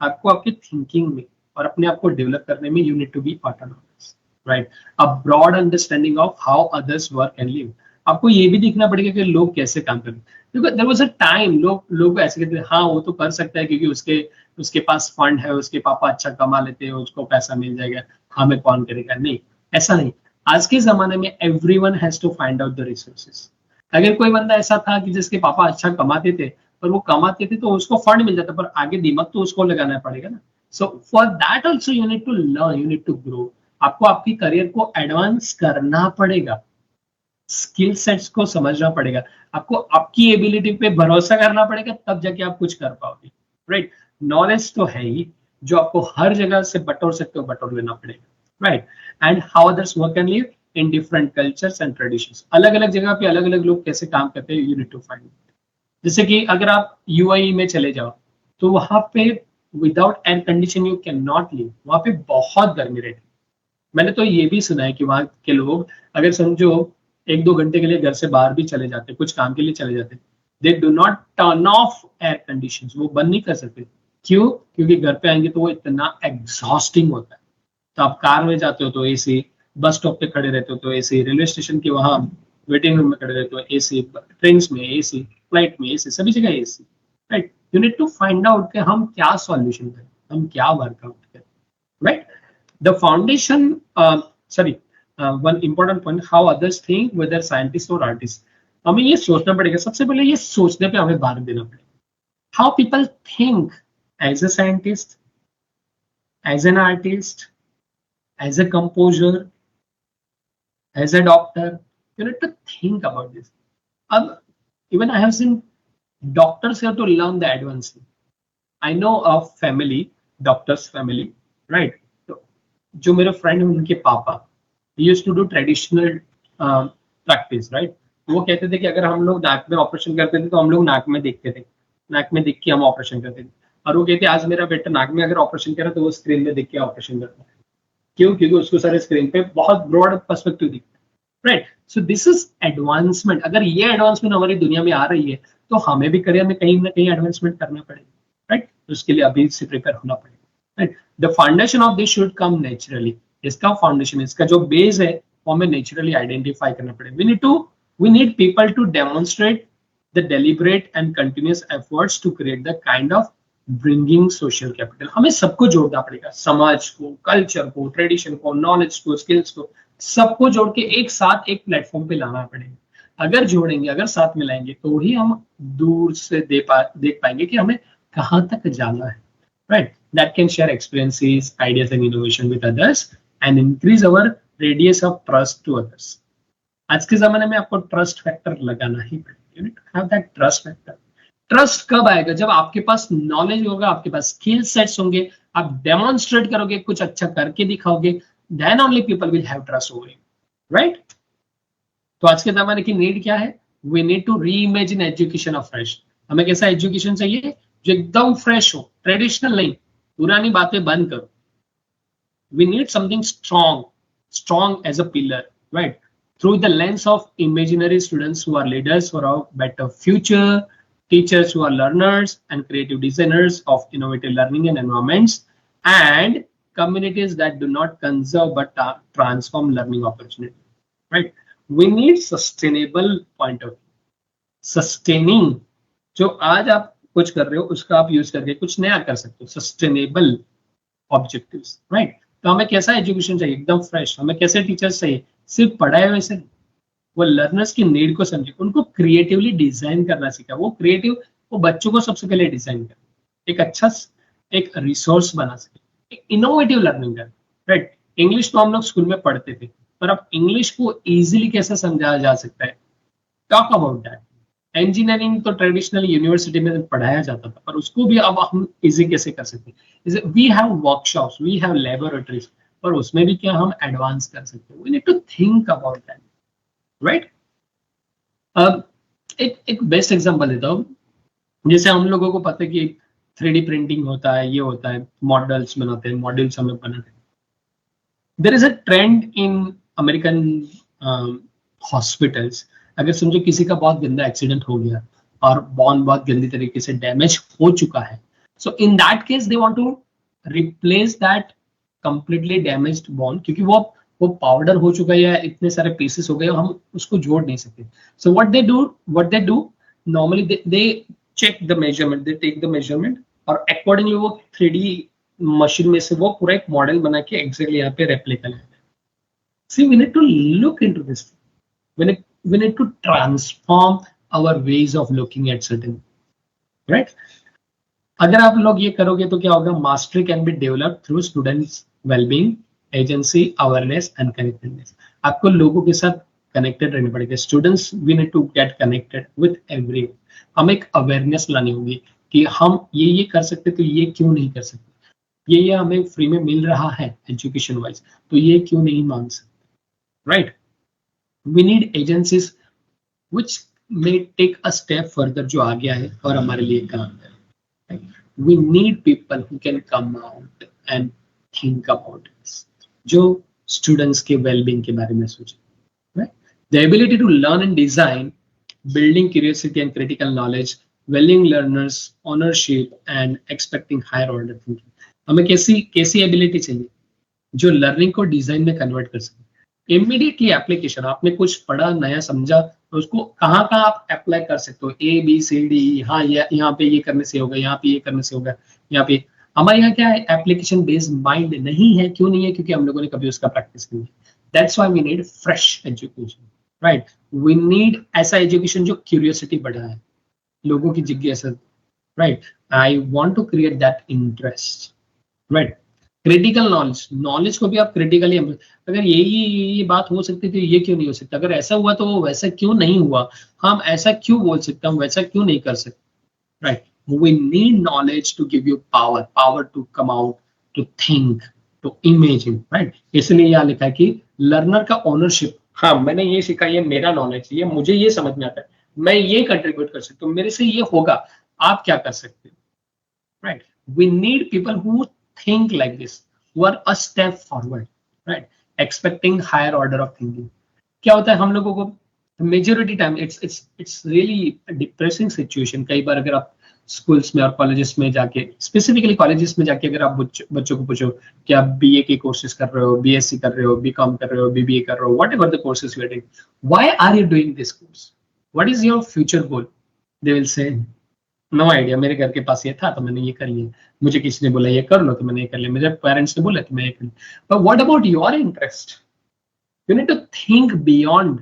आपको आपकी थिंकिंग में और अपने आप को डेवलप करने में you need to be autonomous, right. A broad understanding of how others work and live. आपको ये भी देखना पड़ेगा कि लोग कैसे काम कर रहे हैं। देखो देयर वाज अ टाइम लोग ऐसे कहते थे हाँ वो तो कर सकता है क्योंकि उसके उसके पास फंड है, उसके पापा अच्छा कमा लेते हैं, उसको पैसा मिल जाएगा, हमें कौन करेगा। नहीं, ऐसा नहीं। आज के जमाने में everyone has to find out the resources. अगर कोई बंदा ऐसा था कि जिसके पापा अच्छा कमाते थे, पर वो कमाते थे तो उसको फंड मिल जाता, पर आगे दिमाग तो उसको लगाना पड़ेगा ना। So for that also you need to learn, you need to grow. आपको आपकी करियर को एडवांस करना पड़ेगा, स्किल सेट्स को समझना पड़ेगा, आपको आपकी एबिलिटी पे भरोसा करना पड़ेगा, तब जाके आप कुछ कर पाओगे, राइट। नॉलेज तो है ही, जो आपको हर जगह से बटोर सकते हो, बटोर लेना पड़ेगा, right. And how others work and live in different cultures and traditions. अलग अलग जगह पे अलग अलग लोग कैसे काम करते हैं, यू नीड टू फाइंड। जैसे कि अगर आप यूएई में चले जाओ, तो वहां पे without air condition you can not live, वहां पे बहुत गर्मी रहती है। मैंने तो ये भी सुना है कि वहां के लोग अगर समझो 1-2 घंटे के लिए घर से बाहर भी चले जाते, कुछ काम के लिए चले जाते, they do not turn off air condition, वो बंद नहीं कर सकते। क्यों, क्योंकि घर पे आएंगे तो वो इतना एग्जॉस्टिंग होता है। तो आप कार में जाते हो तो एसी, बस स्टॉप पे खड़े रहते हो तो एसी, रेलवे स्टेशन के वहां वेटिंग रूम में खड़े रहते हो एसी, ट्रेन में एसी, फ्लाइट में एसी, सभी जगह AC, right. You need to find out कि हम क्या सॉल्यूशन करें, हम क्या वर्कआउट करें, राइट। The foundation, sorry, one important point, how others think, whether scientists or artists. हमें ये सोचना पड़ेगा, सबसे पहले ये सोचने पे हमें भार देना पड़ेगा. How people think as a scientist, as an artist, as a composer, as a doctor. You need to think about this. Even I have seen doctors have to learn the advanced. I know a family, doctor's family, right? तो जो मेरे friend है उनके पापा use to do traditional practice, right. वो कहते थे कि अगर हम लोग नाक में ऑपरेशन करते थे तो हम लोग नाक में देखते थे, नाक में देख के हम ऑपरेशन करते थे. और वो कहते आज मेरा बेटा नाक में अगर ऑपरेशन करे तो वो स्क्रीन में देख के ऑपरेशन करता है. क्यों? क्योंकि उसको सारे स्क्रीन पे बहुत ब्रॉड पर्सपेक्टिव दिखता है, right. So this is advancement. अगर ये एडवांसमेंट हमारी दुनिया में आ रही है तो हमें भी करियर में कहीं ना कहीं एडवांसमेंट करना पड़ेगा, राइट. उसके लिए अभी से प्रिपेयर होना पड़ेगा, right. The foundation of this should come naturally. इसका फाउंडेशन, इसका जो बेस है वो हमें नेचुरली आइडेंटिफाई करना पड़ेगा. we need people to demonstrate the deliberate and continuous efforts to create the kind of bringing social capital. हमें सबको जोड़ना पड़ेगा, समाज को, कल्चर को, ट्रेडिशन को, नॉलेज को, स्किल्स को, सबको जोड़ के एक साथ एक प्लेटफॉर्म पे लाना पड़ेगा. अगर जोड़ेंगे, अगर साथ मिलाएंगे तो ही हम दूर से देख पाएंगे कि हमें कहाँ तक जाना है, right. That can share experiences, ideas and innovation with others and increase our radius of trust to others. आज के जमाने में आपको ट्रस्ट फैक्टर लगाना ही पड़ेगा. You need to have that trust factor. Trust कब आएगा? जब आपके पास नॉलेज होगा, आपके पास स्किल सेट्स होंगे, आप डेमोन्स्ट्रेट करोगे, कुछ अच्छा करके दिखाओगे, then only people will have trust over you, right. तो आज के जमाने की नीड क्या है? We need to reimagine education of fresh. हमें कैसा एजुकेशन चाहिए? जो एकदम फ्रेश हो, ट्रेडिशनल नहीं. पुरानी बातें बंद करो. We need something strong as a pillar, right. Through the lens of imaginary students who are leaders for a better future, teachers who are learners, and creative designers of innovative learning and environments, and communities that do not conserve but transform learning opportunity. Right? We need sustainable point of view. Sustaining, जो आज आप कुछ कर रहे हो उसका आप use करके कुछ नया कर सकते हो. Sustainable objectives, right. तो हमें कैसा एजुकेशन चाहिए? एकदम फ्रेश. हमें कैसे टीचर्स चाहिए? सिर्फ पढ़ाए वैसे, वो लर्नर्स की नीड को समझे, उनको क्रिएटिवली डिजाइन करना सीखा. वो क्रिएटिव, वो बच्चों को सबसे पहले डिजाइन कर, एक अच्छा एक रिसोर्स बना सके, एक इनोवेटिव लर्निंग कर, राइट. इंग्लिश तो हम लोग स्कूल में पढ़ते थे, पर अब इंग्लिश को इजीली कैसे समझाया जा सकता है? Talk about that. इंजीनियरिंग तो ट्रेडिशनल यूनिवर्सिटी में पढ़ाया जाता था, पर उसको भी अब हम इजी कैसे कर सकते हैं? We have workshops, we have laboratories, पर उसमें भी क्या हम एडवांस कर सकते हैं? We need to think about that, right. अब एक बेस्ट एग्जांपल देता हूँ. जैसे हम लोगों को पता है कि 3D प्रिंटिंग होता है, ये होता है, मॉडल्स बनाते हैं, मॉड्यूल्स हमें बनाते हैं. There is a trend in American hospitals. अगर समझो किसी का बहुत गंदा एक्सीडेंट हो गया और बोन बहुत गंदी तरीके से डैमेज हो चुका है, so in that case they want to replace that completely damaged bone, क्योंकि वो पाउडर हो चुका है या इतने सारे पीसेस हो गए, हम उसको जोड़ नहीं सकते. So what they do normally, they check the measurement, they take the measurement और अकॉर्डिंगली वो 3D मशीन में से वो पूरा एक मॉडल बना के एग्जैक्टली यहाँ पे रेप्लिका लेते हैं. See, we need to look into this. We need to transform our ways of looking at certain, right. अगर आप लोग ये करोगे तो क्या होगा? Mastery can be developed through students wellbeing, agency, awareness and connectedness. आपको लोगों के साथ कनेक्टेड रहने पड़ेगा. Students, we need to get connected with every. हम एक अवेयरनेस लानी होगी कि हम ये कर सकते तो ये क्यों नहीं कर सकते, ये हमें फ्री में मिल रहा है एजुकेशन वाइज, तो ये क्यों नहीं मान सकते, right. We need agencies which may take a step further, जो आ गया है और हमारे लिए काम करे. We need people who can come out and think about this, जो students के well-being के बारे में सोचे, right? The ability to learn and design, building curiosity and critical knowledge, valuing learners, ownership and expecting higher order thinking. हमें कैसी ability चाहिए जो learning को design में convert कर सके. इमीडिएटली एप्लीकेशन, आपने कुछ पढ़ा, नया समझा, तो उसको कहाँ आप अप्लाई कर सकते हो? A B C D, हाँ यहाँ पे ये करने से होगा, यहाँ पे ये करने से होगा, यहाँ पे हमारे यहाँ क्या है, एप्लीकेशन बेस्ड माइंड नहीं है। क्यों नहीं है? क्योंकि हम लोगों ने कभी उसका प्रैक्टिस नहीं है। That's why we need fresh education, right. We need ऐसा एजुकेशन जो क्यूरियोसिटी बढ़ाए, लोगों की जिज्ञासा, right. I want to create that interest, right. Critical knowledge, knowledge को भी आप क्रिटिकली, अगर ये बात हो सकती थी, ये क्यों नहीं हो सकता? अगर ऐसा हुआ तो वो वैसा क्यों नहीं हुआ? हम ऐसा क्यों बोल सकते, हम वैसा क्यों नहीं कर सकते, right. We need knowledge to give you power, power to come out, to think, to imagine, right? इसलिए यहाँ लिखा है कि लर्नर का ओनरशिप, हाँ मैंने ये सीखा, ये मेरा नॉलेज, ये मुझे ये समझ में आता है, मैं ये कंट्रीब्यूट कर सकता हूँ, मेरे से ये होगा, आप क्या कर सकते हो, right? We need people who think like this, who are a step forward, right? Expecting higher order of thinking. क्या होता है हम लोगों को majority time, it's really depressing situation. कई बार अगर आप स्कूल्स में और कॉलेजेस में जाके, स्पेसिफिकली कॉलेजेस में जाके अगर आप बच्चों को पूछो कि आप बीए के कोर्सेज कर रहे हो, बीएससी कर रहे हो, बीकॉम कर रहे हो, बीबीए कर रहे हो, whatever the courses you are doing, why are you doing this course, what is your future goal? They will say no idea, मेरे घर के पास ये था तो मैंने ये कर लिया, मुझे किसी ने बोला ये कर लो तो मैंने ये कर लिया, मेरे पेरेंट्स ने बोला तो मैं ये कर लिया। But what about your interest? You need to think beyond,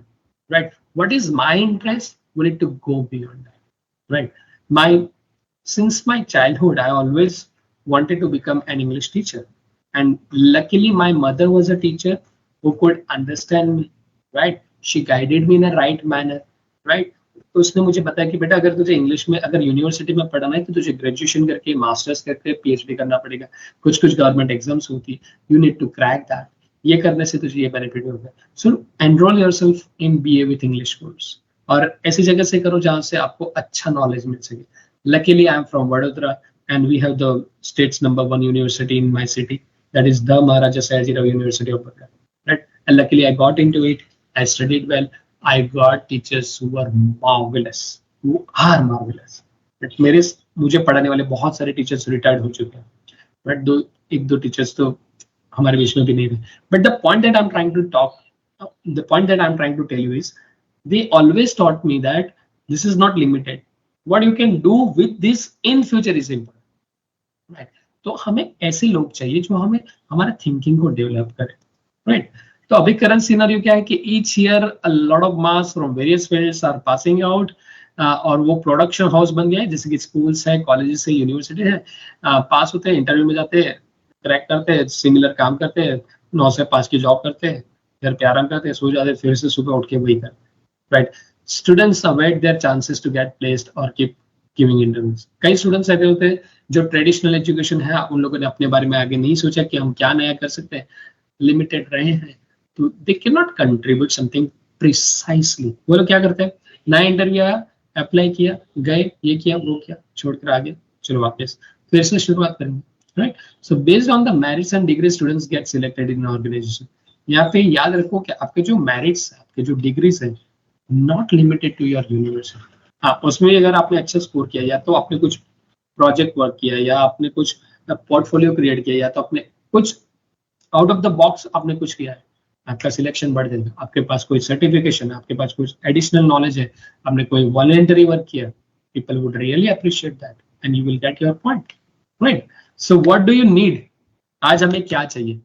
right? What is my interest? We need to go beyond that, right? My Since my childhood, I always wanted to become an English teacher, and luckily my mother was a teacher who could understand me, right? She guided me in a right manner, right? तो उसने मुझे बताया कि बेटा अगर तुझे English में, अगर यूनिवर्सिटी में पढ़ना है तो तुझे ग्रेजुएशन करके, मास्टर्स करके, पीएचडी करना पड़ेगा, कुछ कुछ गवर्नमेंट एग्जाम्स होती, you need to crack that, ये करने से तुझे ये बेनिफिट होगा। So enroll yourself in BA with English course, और ऐसी जगह से करो जहां से आपको अच्छा नॉलेज मिल सके। Luckily I am from Vadodara and we have the states number 1 university in my city, that is the Maharaja Sayajirao university of Baroda, right. And luckily I got into it, I studied well, I got teachers who are marvelous, who are marvelous. मेरे मुझे पढ़ाने वाले बहुत सारे teachers retired हो चुके हैं, but एक दो टीचर्स तो हमारे बीच में भी नहीं रहे। But the point that I am trying to talk, the point that I am trying to tell you is, they always taught me that this is not limited, what you can do with this in future is important, right? तो हमें ऐसे लोग चाहिए जो हमें हमारे thinking को develop करें, राइट। तो अभी करंट सिनेरियो क्या है कि each year a lot of mass from various fields are passing out, और वो प्रोडक्शन हाउस बन गया है, जैसे कि स्कूल्स है, कॉलेजेस है, यूनिवर्सिटी है, पास होते हैं, इंटरव्यू में जाते हैं, क्रैक करते हैं, सिमिलर काम करते हैं, 9 से 5 की जॉब करते हैं, घर पे आराम करते हैं, सो जाते हैं, फिर से सुबह उठ के वही करते हैं, right. Students avoid their chances to get placed और कीप गिविंग इंटरव्यूज। कई स्टूडेंट्स ऐसे होते हैं जो ट्रेडिशनल एजुकेशन है, उन लोगों ने अपने बारे में आगे नहीं सोचा कि हम क्या नया कर सकते हैं, लिमिटेड रहे हैं, तो they can not contribute something precisely. वो लोग क्या करते हैं, नया इंटरव्यू आया, अप्लाई किया, गए, ये किया, वो किया, छोड़कर आगे, चलो वापस फिर से शुरुआत करेंगे, right. So based on the merits and degree students get selected in organization. यहाँ पे याद रखो कि आपके जो मेरिट्स है, आपके जो डिग्रीज है, not limited to your university. हाँ, उसमें अगर आपने अच्छा स्कोर किया, या तो आपने कुछ प्रोजेक्ट वर्क किया, या आपने कुछ पोर्टफोलियो क्रिएट किया, या तो आपने कुछ आउट ऑफ द बॉक्स आपने कुछ किया है, आपका सिलेक्शन बढ़ जाएगा। आपके पास कोई सर्टिफिकेशन है, आपके पास कुछ एडिशनल नॉलेज है, आपने कोई वॉलंटरी वर्क किया, people would really appreciate that and you will get your point, right. So what do you need? आज हमें क्या चाहिए?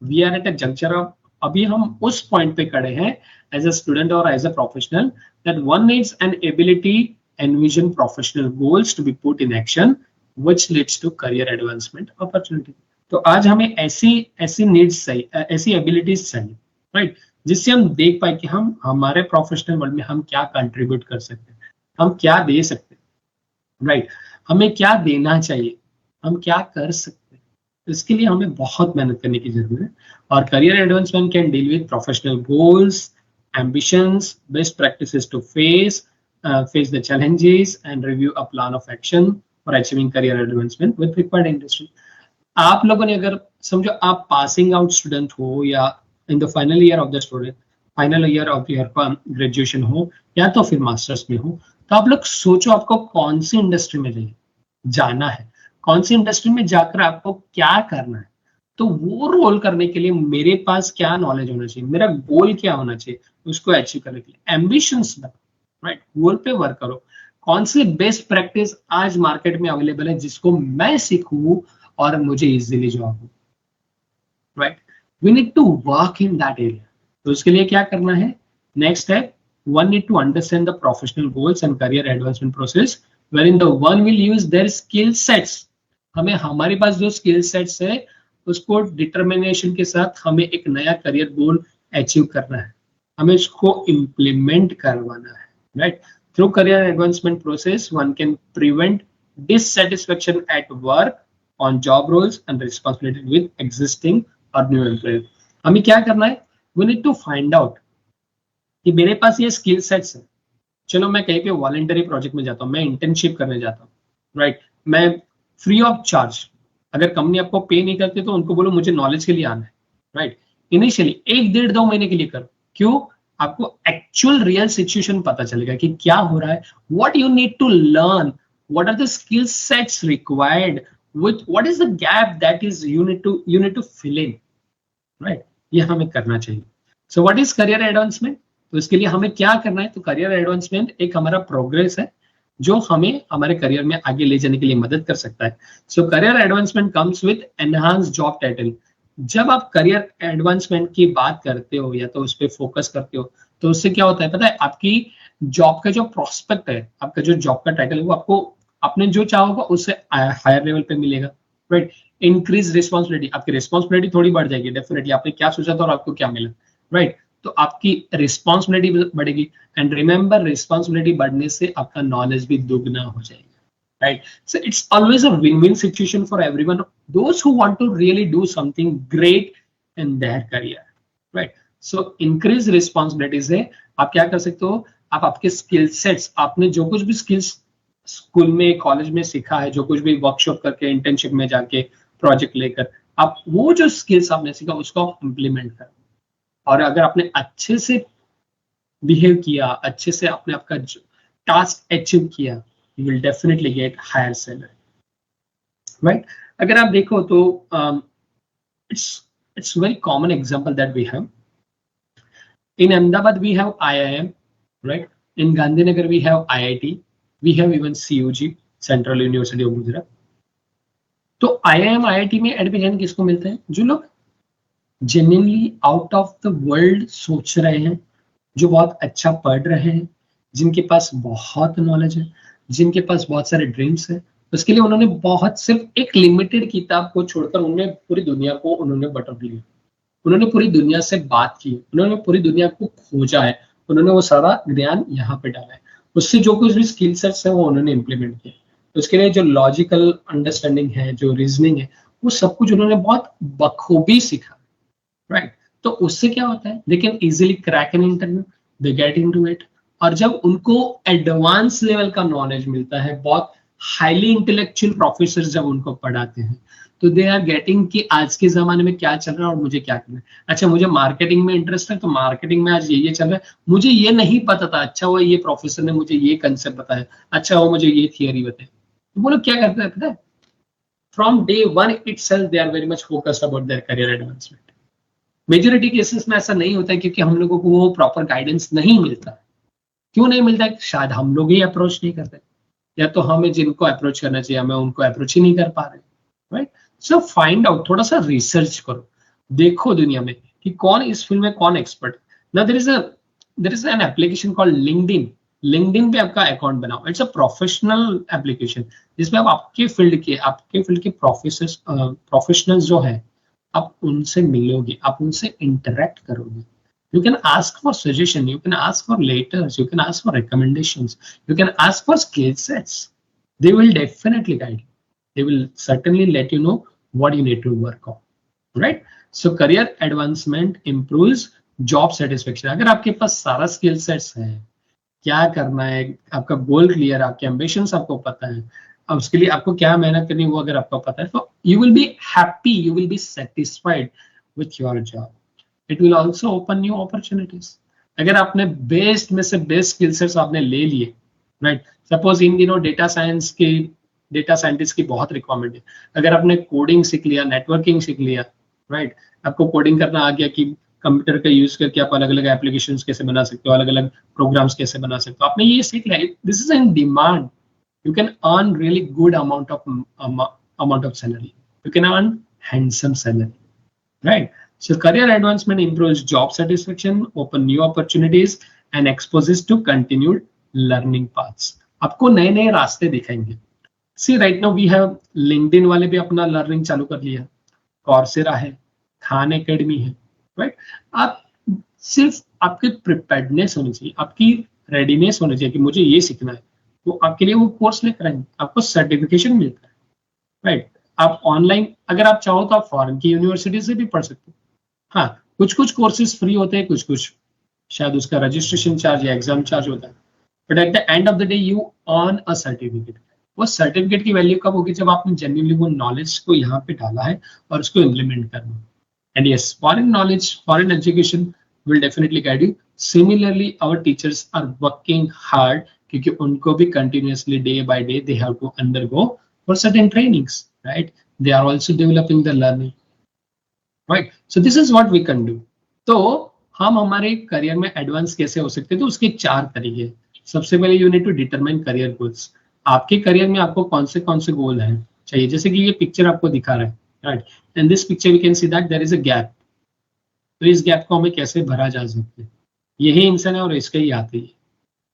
We are at a juncture of, अभी हम उस पॉइंट पे खड़े हैं एज अ स्टूडेंट और as a professional, that one needs an ability envision professional goals to be put in action which leads to career advancement opportunity। तो आज हमें ऐसी नीड्स चाहिए, ऐसी एबिलिटीज चाहिए, राइट, जिससे हम देख पाए कि हम हमारे प्रोफेशनल वर्ल्ड में हम क्या कंट्रीब्यूट कर सकते हैं, हम क्या दे सकते हैं, राइट, हमें क्या देना चाहिए, हम क्या कर सकते हैं। तो इसके लिए हमें बहुत मेहनत करने की जरूरत है। और career advancement can deal with professional goals, ambitions, best practices to face the challenges and review a plan of action for achieving career advancement with required industry। आप लोगों ने अगर समझो आप पासिंग आउट स्टूडेंट हो, या in the final year of the student, final year of your graduation हो, या तो फिर मास्टर्स में हो, तो आप लोग सोचो आपको कौन सी इंडस्ट्री में जाना है, कौन सी इंडस्ट्री में जाकर आपको क्या करना है। तो वो रोल करने के लिए मेरे पास क्या नॉलेज होना चाहिए, मेरा गोल क्या होना चाहिए, उसको अचीव करने के लिए एम्बिशंस बनाओ, राइट, गोल पे वर्क करो। कौन सी बेस्ट प्रैक्टिस आज मार्केट में अवेलेबल है जिसको मैं सीखूं और मुझे इजीली जॉब हो, right? We need to work in that area. तो उसके लिए क्या करना है? Next step, one need to understand the professional goals and career advancement process wherein the one will use their skill sets। हमें हमारे पास जो स्किल सेट्स है उसको डिटर्मिनेशन के साथ हमें एक नया करियर गोल अचीव करना है, हमें इसको इम्प्लीमेंट करवाना है, right? Through career advancement process one can prevent dissatisfaction at work on job roles and responsibility with existing और न्यू एम्प्लॉयर। हमें क्या करना है? We need to find out कि मेरे पास ये स्किल सेट्स है। चलो मैं कहीं पे वॉलंटरी प्रोजेक्ट में जाता हूँ, मैं इंटर्नशिप करने जाता हूँ, राइट? मैं फ्री ऑफ चार्ज, अगर कंपनी आपको पे नहीं करती तो उनको बोलो मुझे नॉलेज के लिए आना है, राइट? इनिशियली 1 1.5 2 महीने के लिए करो। क्यों? आपको एक्चुअल रियल सिचुएशन पता चलेगा कि क्या हो रहा है, what you need to learn, what are the skill sets required, with what is the gap that is you need to fill in, right? ये हमें करना चाहिए। So what is career advancement? तो इसके लिए हमें क्या करना है? तो करियर एडवांसमेंट एक हमारा प्रोग्रेस है जो हमें हमारे करियर में आगे ले जाने के लिए मदद कर सकता है। सो career advancement comes with enhance job title. जब आप करियर एडवांसमेंट की बात करते हो या तो उस पर फोकस करते हो तो उससे क्या होता है पता है? आपकी जॉब का जो प्रोस्पेक्ट है, आपका जो जॉब का टाइटल है वो आपको आपने जो चाहा होगा उससे हायर लेवल पे मिलेगा, राइट? इंक्रीज रिस्पॉन्सिबिलिटी, आपकी रिस्पॉन्सिबिलिटी थोड़ी बढ़ जाएगी डेफिनेटली, आपने क्या सोचा था और आपको क्या मिला, राइट? तो आपकी रिस्पॉन्सिबिलिटी बढ़ेगी एंड रिमेंबर रिस्पॉन्सिबिलिटी बढ़ने से आपका नॉलेज भी दुगना हो जाएगा, right? So it's always a win-win situation for everyone, those who want to really do something great in their career, right? So increase responsibilities है, आप क्या कर सकते हो? आप आपके स्किल सेट्स, आपने जो कुछ भी स्किल्स स्कूल में कॉलेज में सीखा है, जो कुछ भी वर्कशॉप करके इंटर्नशिप में जाके प्रोजेक्ट लेकर, आप वो जो स्किल्स आपने सीखा उसको इम्प्लीमेंट करो। और अगर आपने अच्छे से बिहेव किया, अच्छे से आपने आपका टास्क अचीव किया, you will definitely get higher salary, right? अगर आप देखो तो it's very common example that we have in Ahmedabad. We have IIM, right? In Gandhinagar we have IIT, we have even CUG, Central University of Gujarat. तो IIM IIT में admission किसको मिलते हैं? जो लोग genuinely out of the world सोच रहे हैं, जो बहुत अच्छा पढ़ रहे हैं, जिनके पास बहुत नॉलेज है, जिनके पास बहुत सारे ड्रीम्स है। उसके लिए उन्होंने बहुत सिर्फ एक लिमिटेड किताब को छोड़कर उन्होंने पूरी दुनिया को उन्होंने बटोर लिया, उन्होंने पूरी दुनिया से बात की, उन्होंने पूरी दुनिया को खोजा है, उन्होंने वो सारा ज्ञान यहाँ पे डाला है, उससे जो कुछ भी स्किल सेट्स है वो उन्होंने इम्प्लीमेंट किया। उसके लिए जो लॉजिकल अंडरस्टैंडिंग है, जो रीजनिंग है, वो सब कुछ उन्होंने बहुत बखूबी सीखा, राइट? तो उससे क्या होता है? They can easily crack an interview, they get into it. और जब उनको एडवांस लेवल का नॉलेज मिलता है, बहुत हाईली इंटेलेक्चुअल प्रोफेसर जब उनको पढ़ाते हैं, तो दे आर गेटिंग कि आज के जमाने में क्या चल रहा है और मुझे क्या करना है। अच्छा, मुझे मार्केटिंग में इंटरेस्ट है तो मार्केटिंग में आज ये चल रहा है, मुझे ये नहीं पता था, अच्छा हुआ ये प्रोफेसर ने मुझे ये कंसेप्ट बताया, अच्छा हुआ मुझे ये थियरी बताई। तो वो लोग क्या करते हैं पता है? From day one itself they are very much focused about their career advancement. Majority cases में ऐसा नहीं होता है क्योंकि हम लोगों को वो प्रॉपर गाइडेंस नहीं मिलता। क्यों नहीं मिलता है? शायद हम लोग ही अप्रोच नहीं करते, या तो हमें जिनको अप्रोच करना चाहिए हमें उनको अप्रोच ही नहीं कर पा रहे, राइट? सो फाइंड आउट, थोड़ा सा रिसर्च करो, देखो दुनिया में कि कौन इस फील्ड में कौन एक्सपर्ट। ना there is an application called LinkedIn. LinkedIn पे आपका अकाउंट बनाओ। इट्स अ प्रोफेशनल एप्लीकेशन जिसमें आप आपके फील्ड के प्रोफेशनल्स जो है आप उनसे मिलोगे, आप उनसे इंटरेक्ट करोगे। You can ask for suggestion, you can ask for letters, you can ask for recommendations, you can ask for skill sets. They will definitely guide you. They will certainly let you know what you need to work on, right? So career advancement improves job satisfaction. अगर आपके पास सारा skill sets है, क्या करना है, आपका goal clear, आपके ambitions आपको पता है, अब उसके लिए आपको क्या मेहनत करनी है वो अगर आपको पता है, तो you will be happy, you will be satisfied with your job. It will also open new opportunities. अगर आपने बेस्ट में से बेस्ट स्किल सेट्स आपने ले लिए, राइट? सपोज इन दिनों डेटा साइंटिस्ट की बहुत रिक्वायरमेंट है। अगर आपने कोडिंग सीख लिया, नेटवर्किंग सीख लिया, राइट? आपको कोडिंग करना आ गया कि कंप्यूटर का यूज करके आप अलग अलग एप्लीकेशंस कैसे बना सकते हो, अलग अलग प्रोग्राम्स कैसे बना सकते हो, आपने ये सीख लिया, this is in demand, you can earn really good amount of salary, you can earn handsome salary, right? So career advancement improves job satisfaction, open new opportunities and exposes to continued learning paths. आपको नए नए रास्ते दिखाएंगे. See right now we have LinkedIn वाले भी अपना learning चालू कर लिया, कॉर्सेरा है, खान एकेडमी है, राइट? आप सिर्फ आपके प्रिपेयर्डनेस होनी चाहिए, आपकी रेडीनेस होनी चाहिए कि मुझे ये सीखना है, तो आपके लिए वो कोर्स लेकर आएंगे, आपको सर्टिफिकेशन मिलता है, राइट? आप ऑनलाइन अगर आप चाहो तो आप फॉरेन की यूनिवर्सिटी से भी पढ़ सकते हो. हाँ, कुछ कुछ कोर्सेज फ्री होते हैं, कुछ कुछ शायद उसका रजिस्ट्रेशन चार्ज या एग्जाम चार्ज होता है, but at the end of the day you earn a certificate. वो सर्टिफिकेट की वैल्यू कब होगी? जब आपने जेन्युइनली वो नॉलेज को यहाँ पे डाला है और उसको इम्प्लीमेंट करना. And yes, foreign knowledge, foreign education will definitely guide you. Similarly our teachers are working hard, क्योंकि उनको भी continuously day by day they have to undergo for certain trainings, right? They are also developing the learning, right? So this is what we can do. तो हम हमारे career में advance कैसे हो सकते हैं? तो उसके 4 तरीके. सबसे पहले you need to determine career goals. आपके करियर में आपको कौन से गोल हैं चाहिए? जैसे कि ये पिक्चर आपको दिखा रहा है, right? In this picture we can see that there is a gap. तो इस गैप को हमें कैसे भरा जा सकता है? यही इंसान है और इसका ही हाथ है.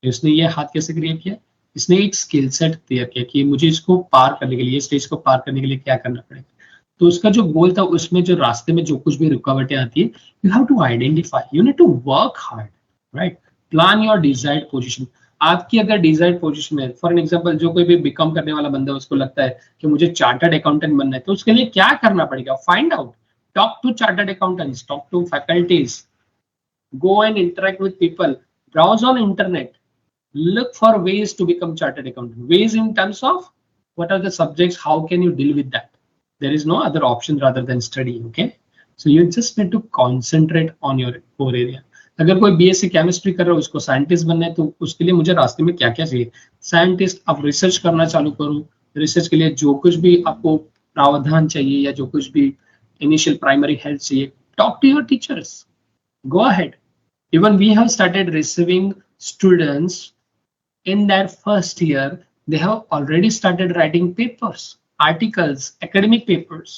इसने ये हाथ कैसे क्रिएट किया? इसने एक स्किल सेट क्लियर किया कि मुझे इसको पार करने के लिए, स्टेज को पार करने के लिए क्या करना पड़ेगा. तो उसका जो गोल था, उसमें जो रास्ते में जो कुछ भी रुकावटें आती है, you have to identify, you need to work hard, right? Plan your desired position. आपकी अगर डिजायर्ड पोजीशन है, फॉर एन एग्जांपल जो कोई भी बीकॉम करने वाला बंदा है, उसको लगता है कि मुझे चार्टर्ड अकाउंटेंट बनना है, तो उसके लिए क्या करना पड़ेगा? Find out, talk to chartered accountants, talk to faculties, go and interact with people, browse on internet, look for ways to become chartered accountant. Ways in terms of what are the subjects, how can you deal with that? There is no other option rather than study. Okay, so you just need to concentrate on your core area. अगर कोई BSc chemistry कर रहा है, उसको scientist बनना है, तो उसके लिए मुझे रास्ते में क्या क्या चाहिए? साइंटिस्ट. आप रिसर्च करना चालू करो. रिसर्च के लिए जो कुछ भी आपको प्रावधान चाहिए या जो कुछ भी इनिशियल प्राइमरी हेल्प चाहिए, talk to your teachers. Go ahead. Even we have started receiving students in their first year. They have already started writing papers, articles, academic papers,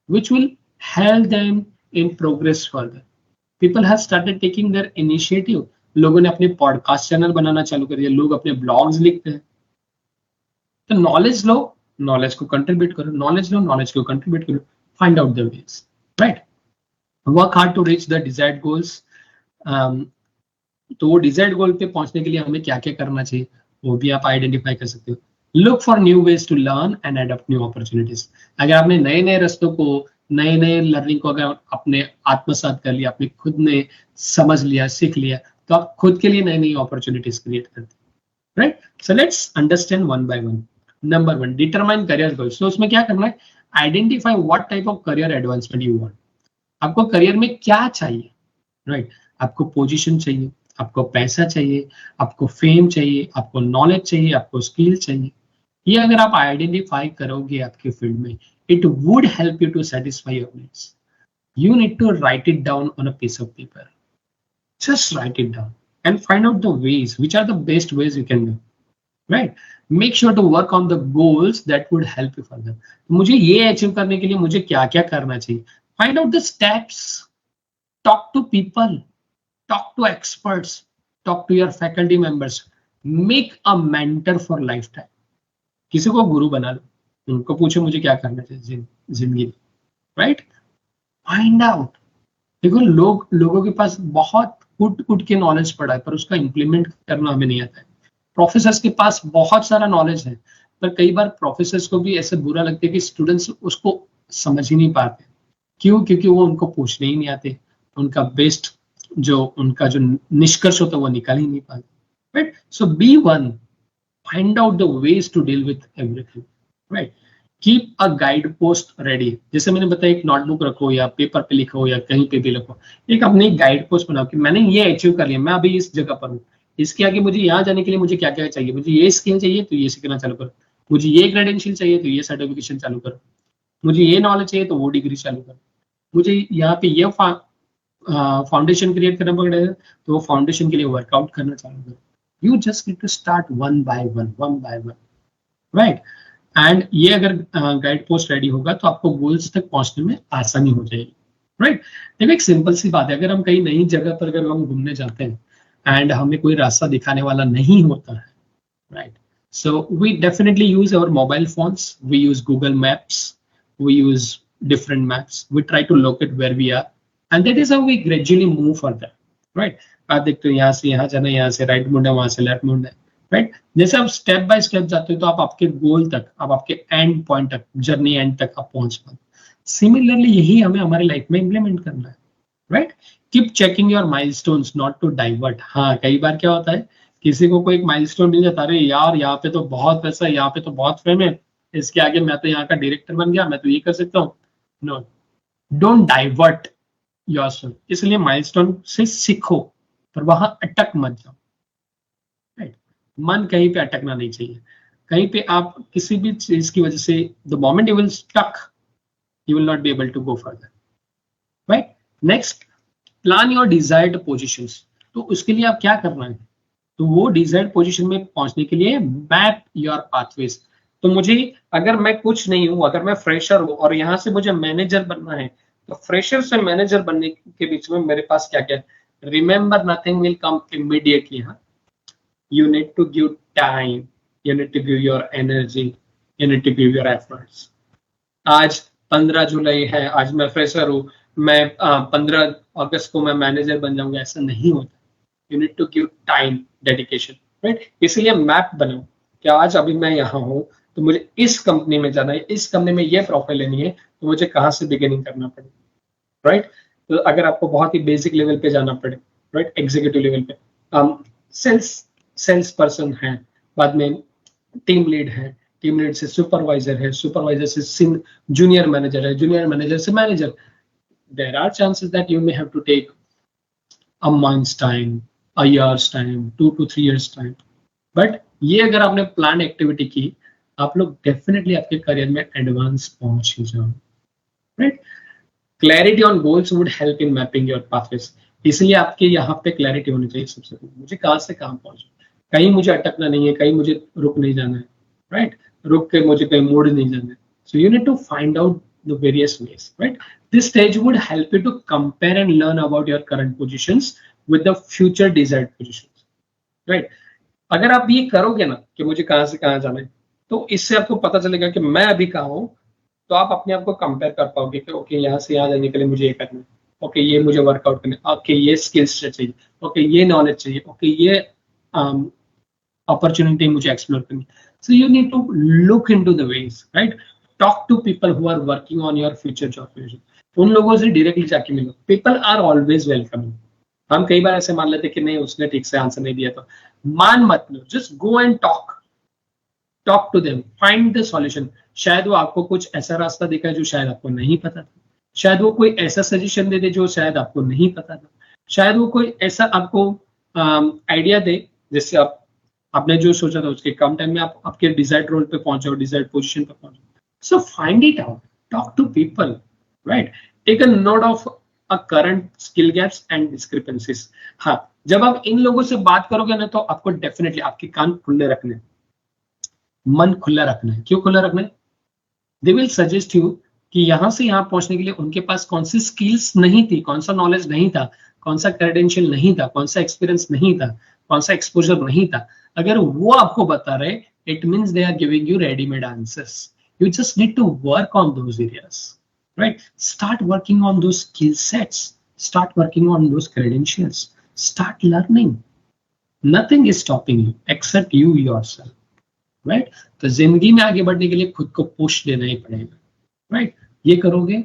which will help them in progress further. People have started taking their initiative. लोगों ने अपने podcast channel बनाना चालू कर दिया, लोग अपने blogs लिखते हैं. तो नॉलेज लो, नॉलेज को कंट्रीब्यूट करो, नॉलेज लो, नॉलेज को कंट्रीब्यूट करो. Find out the ways, right? Work hard to reach the desired goals. तो वो डिजायर्ड गोल पे पहुंचने के लिए हमें क्या क्या करना चाहिए, वो भी आप आइडेंटिफाई कर सकते हो. Look for new ways to learn and adopt new opportunities. अगर आपने नए नए रास्तों को, नए नए लर्निंग को अगर आपने आत्मसात कर लिया, आपने खुद ने समझ लिया, सीख लिया, तो आप खुद के लिए नई नई अपॉर्चुनिटीज क्रिएट करते हैं, right? So let's understand one by one. Number 1, determine career goals. तो उसमें क्या करना है? Identify what type of career advancement you want. आपको करियर में क्या चाहिए, राइट? आपको पोजीशन चाहिए, आपको पैसा चाहिए, आपको फेम चाहिए, आपको नॉलेज चाहिए, आपको स्किल चाहिए. ये अगर आप आइडेंटिफाई करोगे आपके फील्ड में, it would help you to satisfy your needs. You need to write it down on a piece of paper. Just write it down and find out the ways, which are the best ways you can do. Right? Make sure to work on the goals that would help you further. मुझे ये achieve करने के लिए मुझे क्या क्या करना चाहिए? Find out the steps. Talk to people. Talk to experts. Talk to your faculty members. Make a mentor for lifetime. किसी को गुरु बना लो, उनको पूछो मुझे क्या करना चाहिए जिंदगी में, राइट? Find out. देखो लोगों के पास बहुत उठ के नॉलेज पड़ा है, पर उसका इम्प्लीमेंट करना हमें नहीं आता है. प्रोफेसर्स के पास बहुत सारा नॉलेज है, पर कई बार प्रोफेसर्स को भी ऐसे बुरा लगता है कि स्टूडेंट्स उसको समझ ही नहीं पाते. क्यों? क्योंकि वो उनको पूछने ही नहीं आते, उनका बेस्ट उनका जो निष्कर्ष होता है वो निकाल ही नहीं पाते, right? So be one, find out the ways to deal with everything, right? Keep a guide post ready. जैसे मैंने बताया, एक नोटबुक रखो या पेपर पे लिखो या कहीं पे भी लिखो, एक अपनी गाइड पोस्ट बनाओ कि मैंने ये अचीव कर लिया, मैं अभी इस जगह पर हूँ, इसके आगे मुझे यहाँ जाने के लिए मुझे क्या क्या चाहिए, मुझे ये स्किल चाहिए तो ये सीखना चालू करो, मुझे ये क्रेडेंशियल चाहिए तो ये सर्टिफिकेशन चालू करो, मुझे ये नॉलेज चाहिए तो वो डिग्री चालू करो, मुझे यहाँ पे ये फाउंडेशन क्रिएट करना पड़ेगा तो वो फाउंडेशन के लिए वर्कआउट करना चालू करो. You just need to start one by one, right? And ये अगर गाइड पोस्ट रेडी होगा तो आपको गोल्स तक पहुंचने में आसानी हो जाएगी, राइट। देखो एक सिंपल सी बात है, अगर हम कहीं नई जगह पर अगर हम घूमने जाते हैं एंड हमें कोई रास्ता दिखाने वाला नहीं होता है, right? So we definitely use our mobile phones. We use Google Maps. We use different maps. We try to locate where we are, and that is how we gradually move further, right? आप देखते हो यहाँ से यहाँ जाना, यहाँ से right मुड़ना, वहां से लेफ्ट मुड़ना, राइट। जैसे आप स्टेप बाय स्टेप जाते हो तो आप आपके गोल तक, आप आपके एंड पॉइंट तक, जर्नी एंड तक आप पहुंच पाते। सिमिलरली यही हमें हमारे लाइफ में इम्प्लीमेंट करना है, right. Keep checking your milestones not to divert. हाँ, कई बार क्या होता है, किसी को कोई एक माइलस्टोन मिल जाता है, अरे यार यहाँ पे तो बहुत पैसा है, यहाँ पे तो बहुत फेम है, इसके आगे मैं तो यहाँ का डायरेक्टर बन गया, मैं तो ये कर सकता हूँ। No, don't divert yourself. इसलिए माइलस्टोन से सीखो, पर वहां अटक मत जाओ, राइट। मन कहीं पे अटकना नहीं चाहिए। कहीं पे आप किसी भी चीज की वजह से the moment you will stuck, you will not be able to go further, right. Next, plan your desired positions. तो उसके लिए आप क्या करना है, तो वो डिजायर्ड पोजीशन में पहुंचने के लिए मैप योर पाथवेज। तो मुझे, अगर मैं कुछ नहीं हूं, अगर मैं फ्रेशर हूं और यहाँ से मुझे मैनेजर बनना है, तो फ्रेशर से मैनेजर बनने के बीच में मेरे पास क्या क्या, remember nothing will come immediately. हाँ, you need to give time, you need to give your energy, you need to give your efforts. आज 15 जुलाई है, आज मैं फ्रेशर हूँ, मैं 15 अगस्त को मैं मैनेजर बन जाऊंगा, ऐसा नहीं होता। You need to give time, dedication, right. इसलिए मैप बनाओ कि आज अभी मैं यहाँ हूँ, तो मुझे इस कंपनी में जाना है, इस कंपनी में ये प्रोफाइल लेनी है, तो मुझे कहाँ से बिगिनिंग करना पड़ेगा, राइट। तो अगर आपको बहुत ही बेसिक लेवल पे जाना पड़े, राइट, एग्जीक्यूटिव लेवल पे, सेल्स पर्सन है, बाद में टीम लीड है, टीम लीड से सुपरवाइजर है, सुपरवाइजर से जूनियर मैनेजर है, जूनियर मैनेजर से manager, there are chances that you may have to take a month's time, a year's time, 2 to 3 years time. But ये अगर आपने प्लान एक्टिविटी की, आप लोग डेफिनेटली आपके करियर में एडवांस पहुंच ही जाओ, right. Clarity on goals would help in mapping your pathways. इसलिए आपके यहाँ पे क्लैरिटी होनी चाहिए सबसे पहले, मुझे कहाँ से कहाँ पहुंचना, कहीं मुझे अटकना नहीं है, कहीं मुझे रुक नहीं जाना है, राइट। रुक के मुझे कहीं मोड़ नहीं जाना है। So you need to find out the various ways, right? This stage would help you to compare and learn about your current positions with the future desired positions, right? अगर आप ये करोगे ना कि मुझे कहाँ से कहाँ जाना है, तो इससे आपको पता चलेगा कि मैं अभी कहाँ हूँ, तो आप अपने आप को कंपेयर कर पाओगे कि ओके, यहाँ से यहाँ जाने के लिए मुझे ये करना है, ओके ये मुझे वर्कआउट करना है, ओके ये स्किल्स चाहिए, ओके ये नॉलेज चाहिए, ओके ये अपॉर्चुनिटी मुझे एक्सप्लोर करनी है। So you need to look into the ways, right. Talk to people who are working on your future job. उन लोगों से डायरेक्टली जाके मिलो। People are always welcoming. हम कई बार ऐसे मान लेते कि नहीं, उसने ठीक से आंसर नहीं दिया, तो मान मत लो, just go and talk to them, find the solution. शायद वो आपको कुछ ऐसा रास्ता दिखाए जो शायद आपको नहीं पता था, शायद वो कोई ऐसा सजेशन दे दे जो शायद आपको नहीं पता था, शायद वो कोई ऐसा आपको आइडिया दे जिससे आपने जो सोचा था उसके कम टाइम में आप आपके डिजायर्ड रोल पे पहुंचो, डिजायर्ड पोजीशन पे पहुंचो। So find it out, talk to people, right. Take a note of a current skill gaps and discrepancies. हाँ, जब आप इन लोगों से बात करोगे ना, तो आपको डेफिनेटली आपके कान खुले रखने, मन खुला रखना है। क्यों खुला रखना है? दे विल सजेस्ट यू कि यहां से यहां पहुंचने के लिए उनके पास कौन सी स्किल्स नहीं थी, कौन सा नॉलेज नहीं था, कौन सा क्रेडेंशियल नहीं था, कौन सा एक्सपीरियंस नहीं था, कौन सा एक्सपोजर नहीं था। अगर वो आपको बता रहे, it means they are giving you readymade answers. You just need to work on those areas, right? Start working on those skill sets, start working on those credentials, start learning. Nothing is stopping you except you yourself, right? तो जिंदगी में आगे बढ़ने के लिए खुद को push देना ही पड़ेगा, राइट। ये करोगे,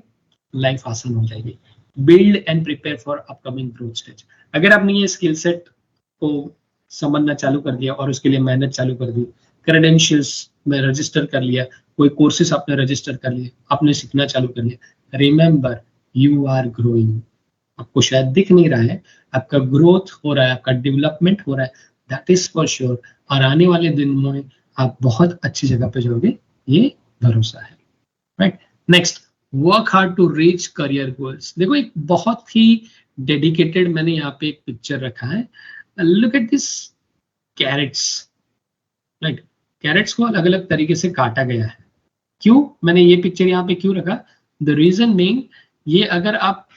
लाइफ आसान हो जाएगी। Build and prepare for upcoming growth stage. अगर आपने ये स्किल सेट को समझना चालू कर दिया और उसके लिए मेहनत चालू कर दी, क्रेडेंशियल्स में रजिस्टर कर लिया, कोई कोर्सेस आपने रजिस्टर कर लिए, आपने सीखना चालू कर लिया, रिमेंबर यू आर ग्रोइंग। आपको शायद दिख नहीं रहा है, आपका ग्रोथ हो रहा है, आपका डेवलपमेंट हो रहा है, दैट इज फॉर श्योर। और आने वाले दिनों में आप बहुत अच्छी जगह पे जाओगे, ये भरोसा है, right. Next, work hard to reach career goals. देखो एक बहुत ही डेडिकेटेड, मैंने यहाँ पे एक पिक्चर रखा है, look at this carrots, right. Carrots को अलग अलग तरीके से काटा गया है। क्यों मैंने ये पिक्चर यहाँ पे क्यों रखा? द रीजन बीइंग, ये अगर आप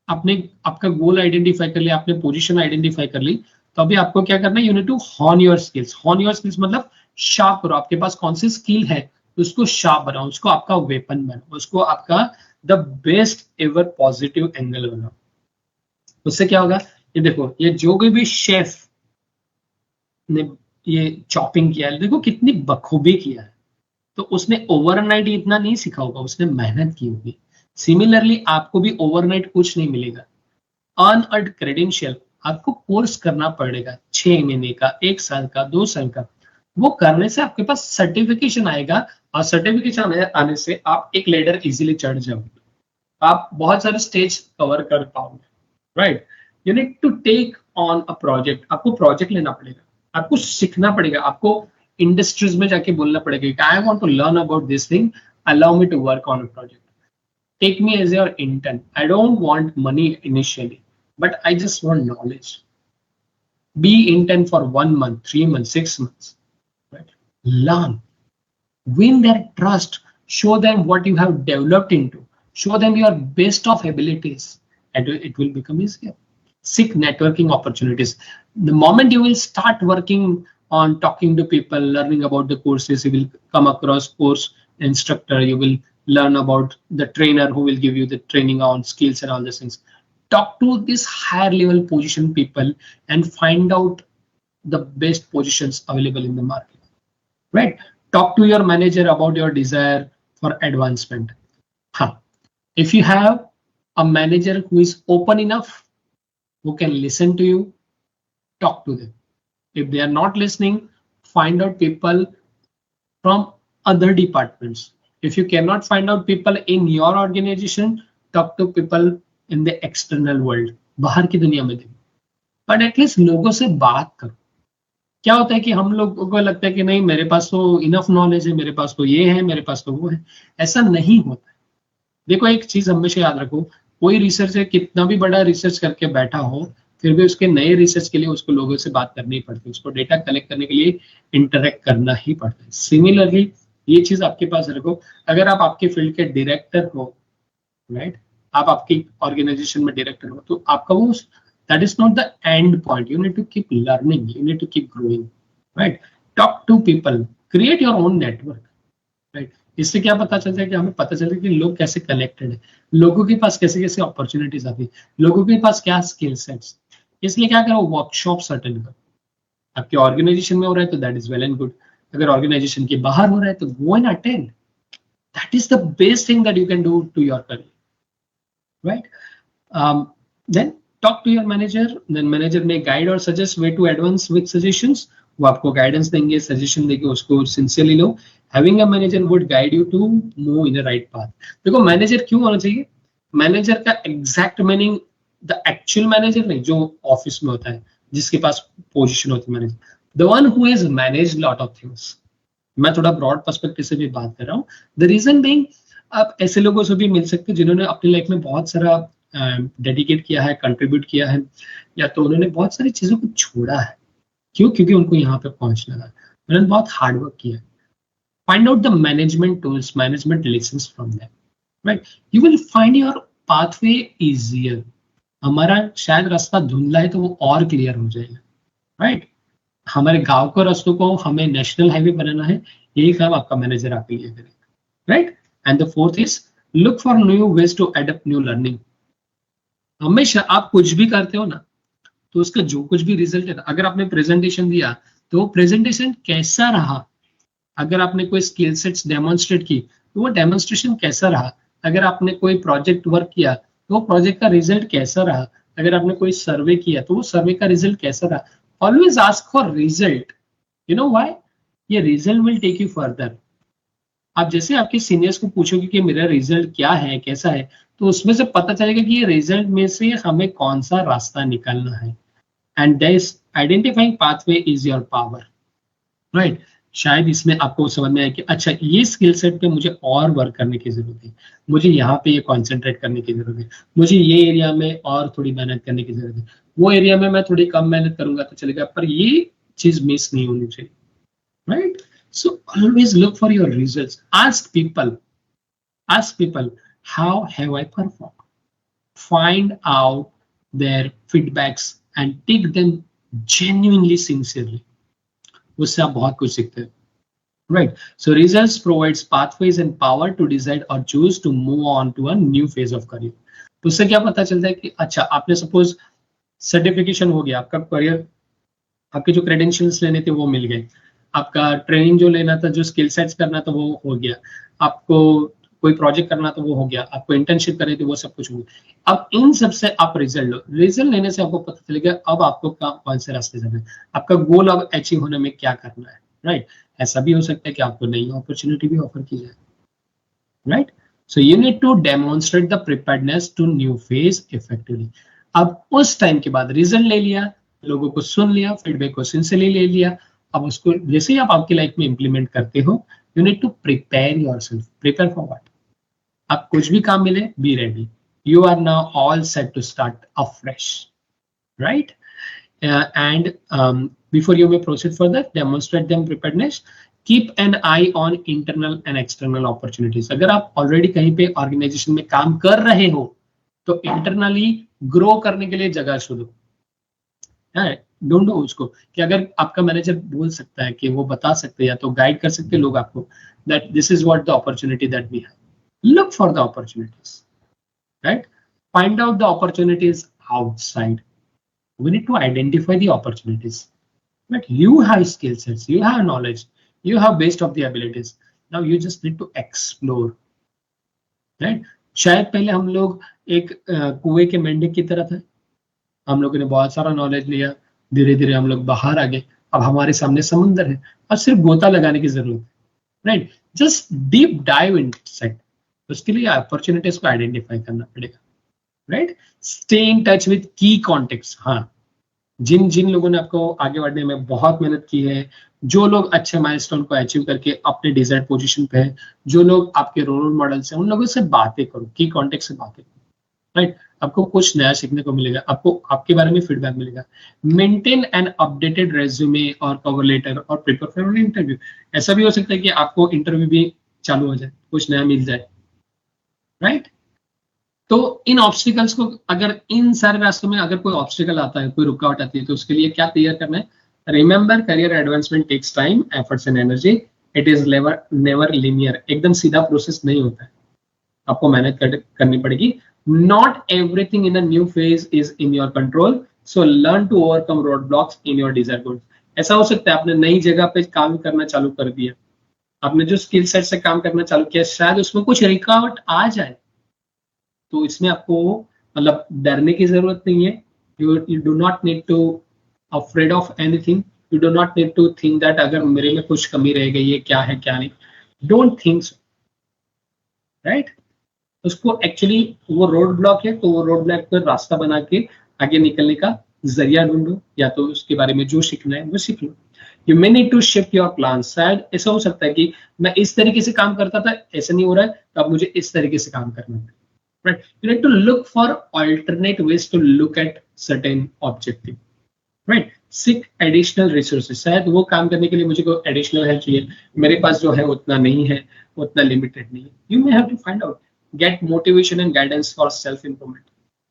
आपने आपका गोल आइडेंटिफाई कर लिया, आपने पोजीशन आइडेंटिफाई कर ली, तो अभी आपको क्या करना है? You need to hone your skills. Hone your skills मतलब शार्प करो। आपके पास कौन सी स्किल है उसको शार्प बनाओ, उसको आपका वेपन बनाओ, उसको आपका the best ever positive angle बनाओ। उससे क्या होगा? ये देखो, ये जो कोई भी शेफ ने ये चॉपिंग किया है, देखो कितनी बखूबी किया है। तो उसने ओवरनाइट इतना नहीं सीखा होगा, उसने मेहनत की होगी। सिमिलरली आपको भी ओवरनाइट कुछ नहीं मिलेगा। अनअर्न्ड क्रेडेंशियल आपको कोर्स करना पड़ेगा, 6 महीने का, 1 साल का, 2 साल का। वो करने से आपके पास सर्टिफिकेशन आएगा, और सर्टिफिकेशन आने से आप एक लेडर इजीली चढ़ जाओगे, आप बहुत सारे स्टेज कवर कर पाओगे, right? You need to take on a project. आपको प्रोजेक्ट लेना पड़ेगा, आपको सीखना पड़ेगा, आपको इंडस्ट्रीज में जाके बोलना पड़ेगा, I want to learn about this thing, allow me to work on a project, take me as your intern. I don't want money initially, but I just want knowledge. Be intern for 1 month, 3 months, 6 months. Right? Learn, win their trust, show them what you have developed into, show them your best of abilities, and it will become easier. Seek networking opportunities. The moment you will start working on talking to people, learning about the courses, you will come across course instructor, you will learn about the trainer who will give you the training on skills and all these things. Talk to these higher level position people and find out the best positions available in the market, right? Talk to your manager about your desire for advancement. If you have a manager who is open enough, who can listen to you, talk to them. If they are not listening, find out people from other departments. If you cannot find out people in your organization, talk to people in the external world, बाहर की दुनिया में देखो, but at least लोगों से बात करो। क्या होता है कि हम लोगों को लगता है कि नहीं, मेरे पास तो इनफ नॉलेज है, मेरे पास तो ये है, मेरे पास तो वो है। ऐसा नहीं होता है। देखो, एक चीज हमेशा याद रखो, कोई रिसर्चर कितना भी बड़ा रिसर्च करके बैठा हो, फिर भी उसके नए रिसर्च के लिए उसको लोगों से बात करनी पड़ती है, उसको डेटा कलेक्ट करने के लिए इंटरेक्ट करना ही पड़ता है। सिमिलरली ये चीज आपके पास रखो। अगर आप आपके फील्ड के डायरेक्टर हो, राइट, आप आपकी ऑर्गेनाइजेशन में डायरेक्टर हो, तो आपका वो that is not the end point. You need to keep learning, you need to keep growing, right? Talk to people, create your own network, right? इससे क्या पता चलता है कि हमें पता चलता है कि लोग कैसे कनेक्टेड है, लोगों के पास कैसे कैसे अपॉर्चुनिटीज आती है, लोगों के पास क्या स्किल सेट्स। इसलिए क्या करो, वर्कशॉप्स अटेंड करो। आपके ऑर्गेनाइजेशन में हो रहा है तो that is well and good, अगर ऑर्गेनाइजेशन के बाहर हो रहा है तो go and attend. That is the best thing that you can do to your career, right? Then talk to your manager. Then manager may guide or suggest way to advance with suggestions. वो आपको guidance देंगे, suggestion देंगे, उसको sincerely लो। Having a manager would guide you to move in the right path. देखो, manager क्यों होना चाहिए? मैनेजर का exact meaning the actual manager नहीं, जो ऑफिस में होता है, जिसके पास पोजीशन होती है manager, the one who has managed lot of things. मैं थोड़ा ब्रॉड पर्सपेक्टिव से भी बात कर रहा हूँ। द रीजन बीइंग, आप ऐसे लोगों से भी मिल सकते हैं जिन्होंने अपनी लाइफ में बहुत सारा डेडिकेट किया है, कंट्रीब्यूट किया है, या तो उन्होंने बहुत सारी चीजों को छोड़ा है। क्यों? क्योंकि उनको यहाँ पे पहुंचना था, उन्होंने बहुत हार्ड वर्क किया है। Find out the management tools, management lessons from them, right? You will find your pathway easier. हमारा शायद रास्ता धुंधला है तो वो और क्लियर हो जाएगा, राइट? हमारे गांव के रास्तों को हमें नेशनल हाईवे बनाना है, यही काम आपका मैनेजर आपके लिए करेगा, right? And the fourth is look for new ways to adapt new learning. हमेशा आप कुछ भी करते हो ना, तो उसका जो कुछ भी रिजल्ट है, अगर आपने प्रेजेंटेशन दिया तो वो प्रेजेंटेशन कैसा रहा, अगर आपने कोई स्किल सेट्स डेमोन्स्ट्रेट की तो वो डेमोन्स्ट्रेशन कैसा रहा, अगर आपने कोई प्रोजेक्ट वर्क किया तो वो प्रोजेक्ट का रिजल्ट कैसा रहा, अगर आपने कोई सर्वे किया तो वो सर्वे का रिजल्ट कैसा रहा। Always ask for result. You know why? ये result will take you further. आप जैसे आपके सीनियर्स को पूछोगे कि मेरा रिजल्ट क्या है, कैसा है, तो उसमें से पता चलेगा कि ये रिजल्ट में से हमें कौन सा रास्ता निकालना है। And this identifying pathway is your power, right? शायद इसमें आपको समझ में आए कि अच्छा, ये स्किल सेट पे मुझे और वर्क करने की जरूरत है, मुझे यहाँ पे ये कॉन्सेंट्रेट करने की जरूरत है, मुझे ये एरिया में और थोड़ी मेहनत करने की जरूरत है, वो एरिया में मैं थोड़ी कम मेहनत करूंगा तो चलेगा, पर ये चीज मिस नहीं होनी चाहिए, right? So always look for your results. Ask people, how have I performed? Find out their feedbacks and take them genuinely, sincerely. उससे आप बहुत कुछ सीखते हैं. Right. So results provides pathways and power to decide or choose to move on to a new phase of career. उससे क्या पता चलता है कि अच्छा आपने सपोज सर्टिफिकेशन हो गया, आपका करियर, आपके जो क्रेडेंशियल्स लेने थे वो मिल गए, आपका ट्रेनिंग जो लेना था, जो स्किल सेट्स करना था वो हो गया, आपको कोई प्रोजेक्ट करना था वो हो गया, आपको इंटर्नशिप करनी थी वो सब कुछ हो गया. अब इन सब से आप रिजल्ट लो. रिजल्ट लेने से आपको पता चलेगा अब आपको कौन से रास्ते जाना है, आपका गोल अब अचीव होने में क्या करना है. राइट. ऐसा भी हो सकता है कि आपको नई अपॉर्चुनिटी भी ऑफर की जाए. Right. So you need to demonstrate the preparedness to new phase effectively. अब उस टाइम के बाद रिजल्ट ले लिया, लोगों को सुन लिया, फीडबैक को सिंसियरली ले लिया, अब उसको जैसे ही आप आपकी लाइफ में इंप्लीमेंट करते हो, you need to prepare yourself. Prepare for what? आप कुछ भी काम मिले, be ready. You are now all set to start afresh. Right. And before you may proceed further, demonstrate them preparedness. Keep an eye on internal and external opportunities. अगर आप already कहीं पे organisation में काम कर रहे हो तो इंटरनली ग्रो करने के लिए जगह शुरू है. ढूंढो उसको कि अगर आपका मैनेजर बोल सकता है कि वो बता सकते हैं या तो गाइड कर सकते हैं लोग आपको, that this is what the opportunity that we have. Look for the opportunities. Right. Find out the opportunities outside. We need to identify the opportunities. But you have skill sets, you have knowledge, you have best of the abilities. Now you just need to explore. Right. शायद पहले हम लोग एक कुएं के मेंढक की तरह थे. हम लोगों ने बहुत सारा नॉलेज लिया, धीरे धीरे हम लोग बाहर आ गए. अब हमारे सामने समुंदर है, अब सिर्फ गोता लगाने की जरूरत है. Right. Just deep dive inside. उसके लिए अपॉर्चुनिटीज को आइडेंटिफाई करना पड़ेगा. Right. Stay in touch with की कॉन्टेक्ट्स. हाँ, जिन जिन लोगों ने आपको आगे बढ़ने में बहुत मेहनत की है, जो लोग अच्छे माइलस्टोन को अचीव करके अपने डिजायर्ड पोजीशन पे है, जो लोग आपके रोल मॉडल्स हैं, उन लोगों से बातें करो, की कॉन्टेक्ट से बातें करो. राइट. आपको कुछ नया सीखने को मिलेगा, आपको आपके बारे में फीडबैक मिलेगा. मेंटेन एन अपडेटेड रेज्यूमे और कवर लेटर और प्रिपेयर फॉर इंटरव्यू. ऐसा भी हो सकता है कि आपको इंटरव्यू भी चालू हो जाए, कुछ नया मिल जाए. राइट. तो इन ऑब्स्टिकल्स को, अगर इन सारे रास्तों में अगर कोई ऑब्स्टिकल आता है, कोई रुकावट आती है, तो उसके लिए क्या तैयार करना है? Remember, career advancement takes time, efforts and energy. It is never linear. एकदम सीधा प्रोसेस नहीं होता है, आपको मेहनत करनी पड़ेगी. Not everything in a new phase is in your control, so learn to overcome road blocks in your desire goals. ऐसा हो सकता है आपने नई जगह पे काम करना चालू कर दिया, आपने जो स्किल सेट से काम करना चालू किया, शायद उसमें कुछ रुकावट आ जाए, तो इसमें आपको मतलब डरने की जरूरत नहीं है. You do not need to afraid of anything. You do not need to think that अगर मेरे में कुछ कमी रह गई है, क्या है क्या नहीं. Don't think so. राइट. उसको एक्चुअली वो रोड ब्लॉक है, तो वो रोड ब्लॉक पर रास्ता बना के आगे निकलने का जरिया ढूंढो, या तो उसके बारे में जो सीखना है वो सीख लो. You may need to shift your plan. शायद ऐसा हो सकता है कि मैं इस तरीके से काम करता था, ऐसा नहीं हो रहा है, तो अब मुझे इस तरीके से काम करना है. Right. You need to look for alternate ways to look at certain objective. Right. Seek additional resources. शायद वो काम करने के लिए मुझे कोई additional help चाहिए, मेरे पास जो है उतना नहीं है, उतना limited नहीं है. You may have to find out. Get motivation and guidance for self improvement.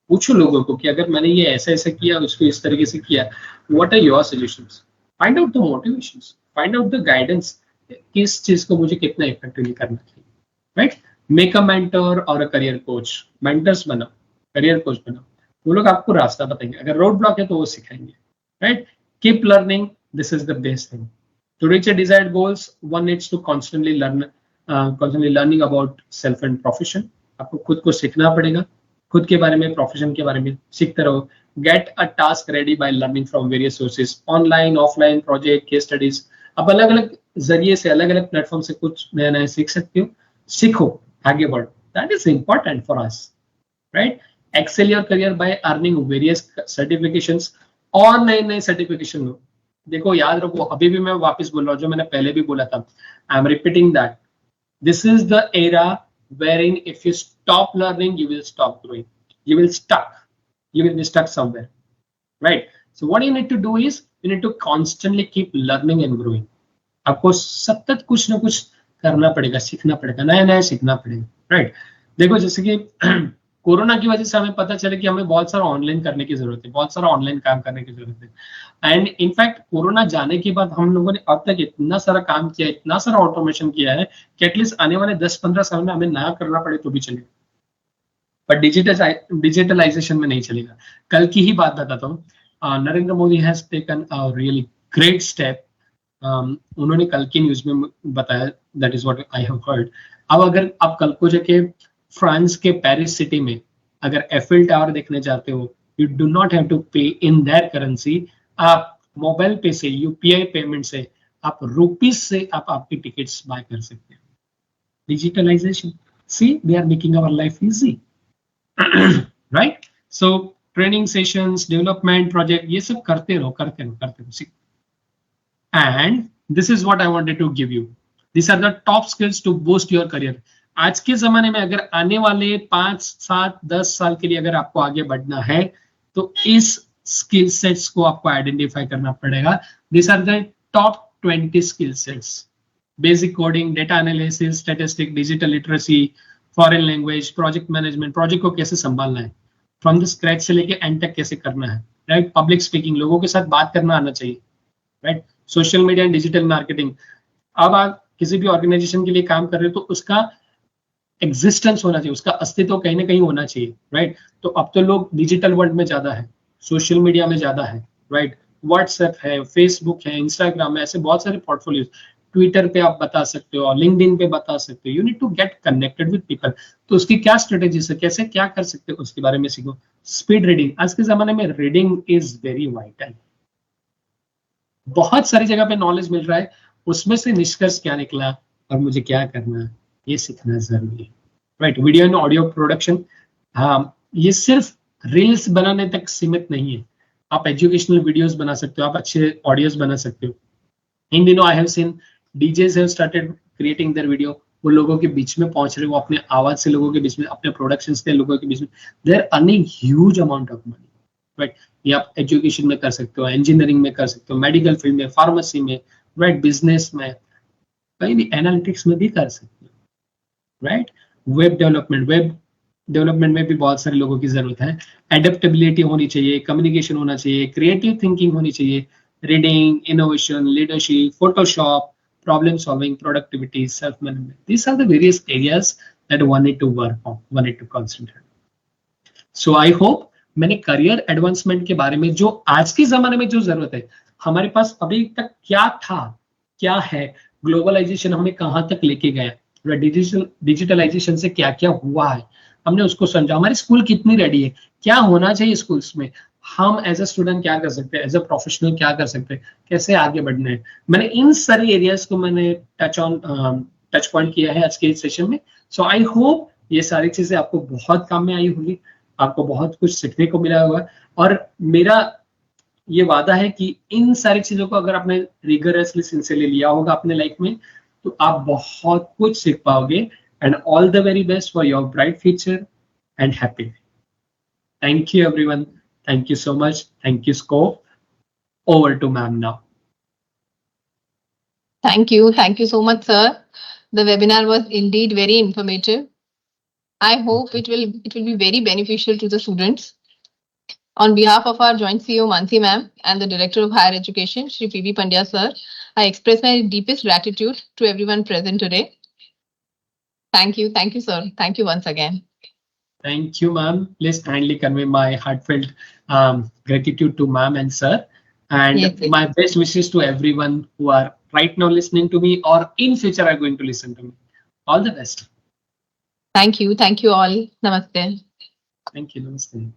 पूछो लोगों को कि अगर मैंने ये ऐसा ऐसा किया, उसको इस तरीके से किया, what are your suggestions? Find out the motivations. Find out the guidance. किस चीज को मुझे कितना effectively करना चाहिए. Right. मेक अ मेंटर और अ करियर कोच. मेंटर्स बनाओ, करियर कोच बनाओ. वो लोग आपको रास्ता बताएंगे, अगर रोड ब्लॉक है तो वो सिखाएंगे. Right. Keep learning. This is the best thing. To reach a desired goals, one needs to constantly learning about self and profession. आपको खुद को सीखना पड़ेगा, खुद के बारे में, प्रोफेशन के बारे में सीखते रहो. Get a task ready by learning from various sources, online, offline, project, case studies. आप अलग अलग जरिए से, अलग अलग प्लेटफॉर्म से कुछ नया नया सीख सकते हो. सीखो, आगे बढ़ो. That is important for us, right? Excel your career by earning various certifications. और नए नए सर्टिफिकेशन लो. देखो, याद रखो, अभी भी मैं वापस बोल रहा हूँ जो मैंने पहले भी बोला था. I am repeating that this is the era wherein if you stop learning, you will stop growing. You will be stuck somewhere, right? So what you need to do is you need to constantly keep learning and growing. आपको सतत कुछ ना कुछ करना पड़ेगा, सीखना पड़ेगा, नया नया सीखना पड़ेगा, राइट। देखो जैसे कि कोरोना की वजह से हमें पता चले कि हमें बहुत सारा ऑनलाइन करने की जरूरत है, बहुत सारा ऑनलाइन काम करने की जरूरत है। एंड इनफैक्ट कोरोना जाने के बाद हम लोगों ने अब तक इतना सारा काम किया, इतना सारा ऑटोमेशन किया है कि एटलीस्ट आने वाले 10-15 साल में हमें नया करना पड़े तो भी चलेगा, पर डिजिटलाइजेशन में नहीं चलेगा। कल की ही बात बताता हूँ, Narendra Modi has taken a really great step. उन्होंने कल की न्यूज में बताया, that is what I have heard. अब अगर आप कल को जाके फ्रांस के पेरिस सिटी में अगर एफिल टावर देखने जाते हो, you do not have to pay in their currency. आप मोबाइल पे से, यूपीआई पेमेंट से, आप रुपीज से आप आपकी टिकट्स बाय कर सकते हो। Digitalization, see they are making our life easy, right. So training sessions, development project, ये सब करते रहो करते रहो करते रहो। And this is what I wanted to give you. These are the top skills to boost your career. आज के जमाने में अगर आने वाले 5, 7, 10 साल के लिए अगर आपको आगे बढ़ना है तो इस स्किल सेट्स को आपको आइडेंटिफाई करना पड़ेगा। These are the top 20 skill sets. Basic coding, data analysis, statistics, digital literacy, foreign language, project management, project को कैसे संभालना है, फ्रॉम द स्क्रैच से लेके एंड तक कैसे करना है, राइट। पब्लिक स्पीकिंग, लोगों के साथ बात करना आना चाहिए, right. Social media and digital marketing, अब आप किसी भी ऑर्गेनाइजेशन के लिए काम कर रहे हो तो उसका एग्जिस्टेंस होना चाहिए, उसका अस्तित्व कहीं ना कहीं होना चाहिए, राइट। तो अब तो लोग डिजिटल वर्ल्ड में ज्यादा है, सोशल मीडिया में ज्यादा है, राइट। व्हाट्सएप है, फेसबुक है, इंस्टाग्राम है, ऐसे बहुत सारे पोर्टफोलियोज, ट्विटर पे आप बता सकते हो, लिंक्डइन पे बता सकते हो। You need to get connected with people. तो उसकी क्या स्ट्रेटेजी है, कैसे क्या कर सकते हो, उसके बारे में सीखो। स्पीड रीडिंग, आज के जमाने में रीडिंग इज वेरी वाइटल। बहुत सारी जगह पे नॉलेज मिल रहा है, उसमें से निष्कर्ष क्या निकला और मुझे क्या करना है, ये सीखना जरूरी है, right. Video and audio production, हाँ, ये सिर्फ रील्स बनाने तक सीमित नहीं है। आप एजुकेशनल वीडियोस बना सकते हो, आप अच्छे ऑडियोज बना सकते हो। इन दिनों आई have scene DJs have started creating there video. वो लोगों के बीच में पहुंच रहे, वो अपने आवाज से लोगों के बीच में, अपने प्रोडक्शन से लोगों के बीच में, they are earning huge amount of money, right. ये आप एजुकेशन में कर सकते हो, इंजीनियरिंग में कर सकते हो, मेडिकल फील्ड में, फार्मेसी में, राइट, बिजनेस में, कहीं भी एनालिटिक्स में भी कर सकते हो, राइट। वेब डेवलपमेंट में भी बहुत सारे लोगों की जरूरत है। एडेप्टेबिलिटी होनी चाहिए, कम्युनिकेशन होना चाहिए, क्रिएटिव थिंकिंग होनी चाहिए, reading, innovation, leadership, Photoshop, problem solving, productivity, self management, these are the various areas that one need to work on, one need to concentrate. So I hope मैंने career advancement के बारे में, जो आज के जमाने में जो जरूरत है, हमारे पास अभी तक क्या था, क्या है, ग्लोबलाइजेशन हमें कहाँ तक लेके गया, डिजिटलाइजेशन से क्या क्या हुआ है, हमने उसको समझा। हमारी स्कूल कितनी रेडी है, क्या होना चाहिए स्कूल्स में, हम एज अ स्टूडेंट क्या कर सकते हैं, एज अ प्रोफेशनल क्या कर सकते हैं, कैसे आगे बढ़ना है। मैंने इन सारी एरियाज को मैंने टच पॉइंट किया है आज के सेशन में। सो आई होप ये सारी चीजें आपको बहुत काम में आई होगी, आपको बहुत कुछ सीखने को मिला होगा। और मेरा ये वादा है कि इन सारी चीजों को अगर आपने रिगरसली सिंसियरली लिया होगा अपने लाइफ में, तो आप बहुत कुछ सीख पाओगे। And all the very best for your bright future and happy. Thank you everyone, thank you so much, thank you scope. Over to ma'am now. Thank you. Thank you so much, sir. The webinar was indeed very informative. I hope it will be very beneficial to the students. On behalf of our joint CEO Mansi ma'am and the Director of Higher Education, Shri P.B. Pandya sir, I express my deepest gratitude to everyone present today. Thank you, sir. Thank you once again. Thank you, ma'am. Please kindly convey my heartfelt gratitude to ma'am and sir. And Yes, yes. my best wishes to everyone who are right now listening to me or in future are going to listen to me. All the best. Thank you all. Namaste. Thank you. Namaste.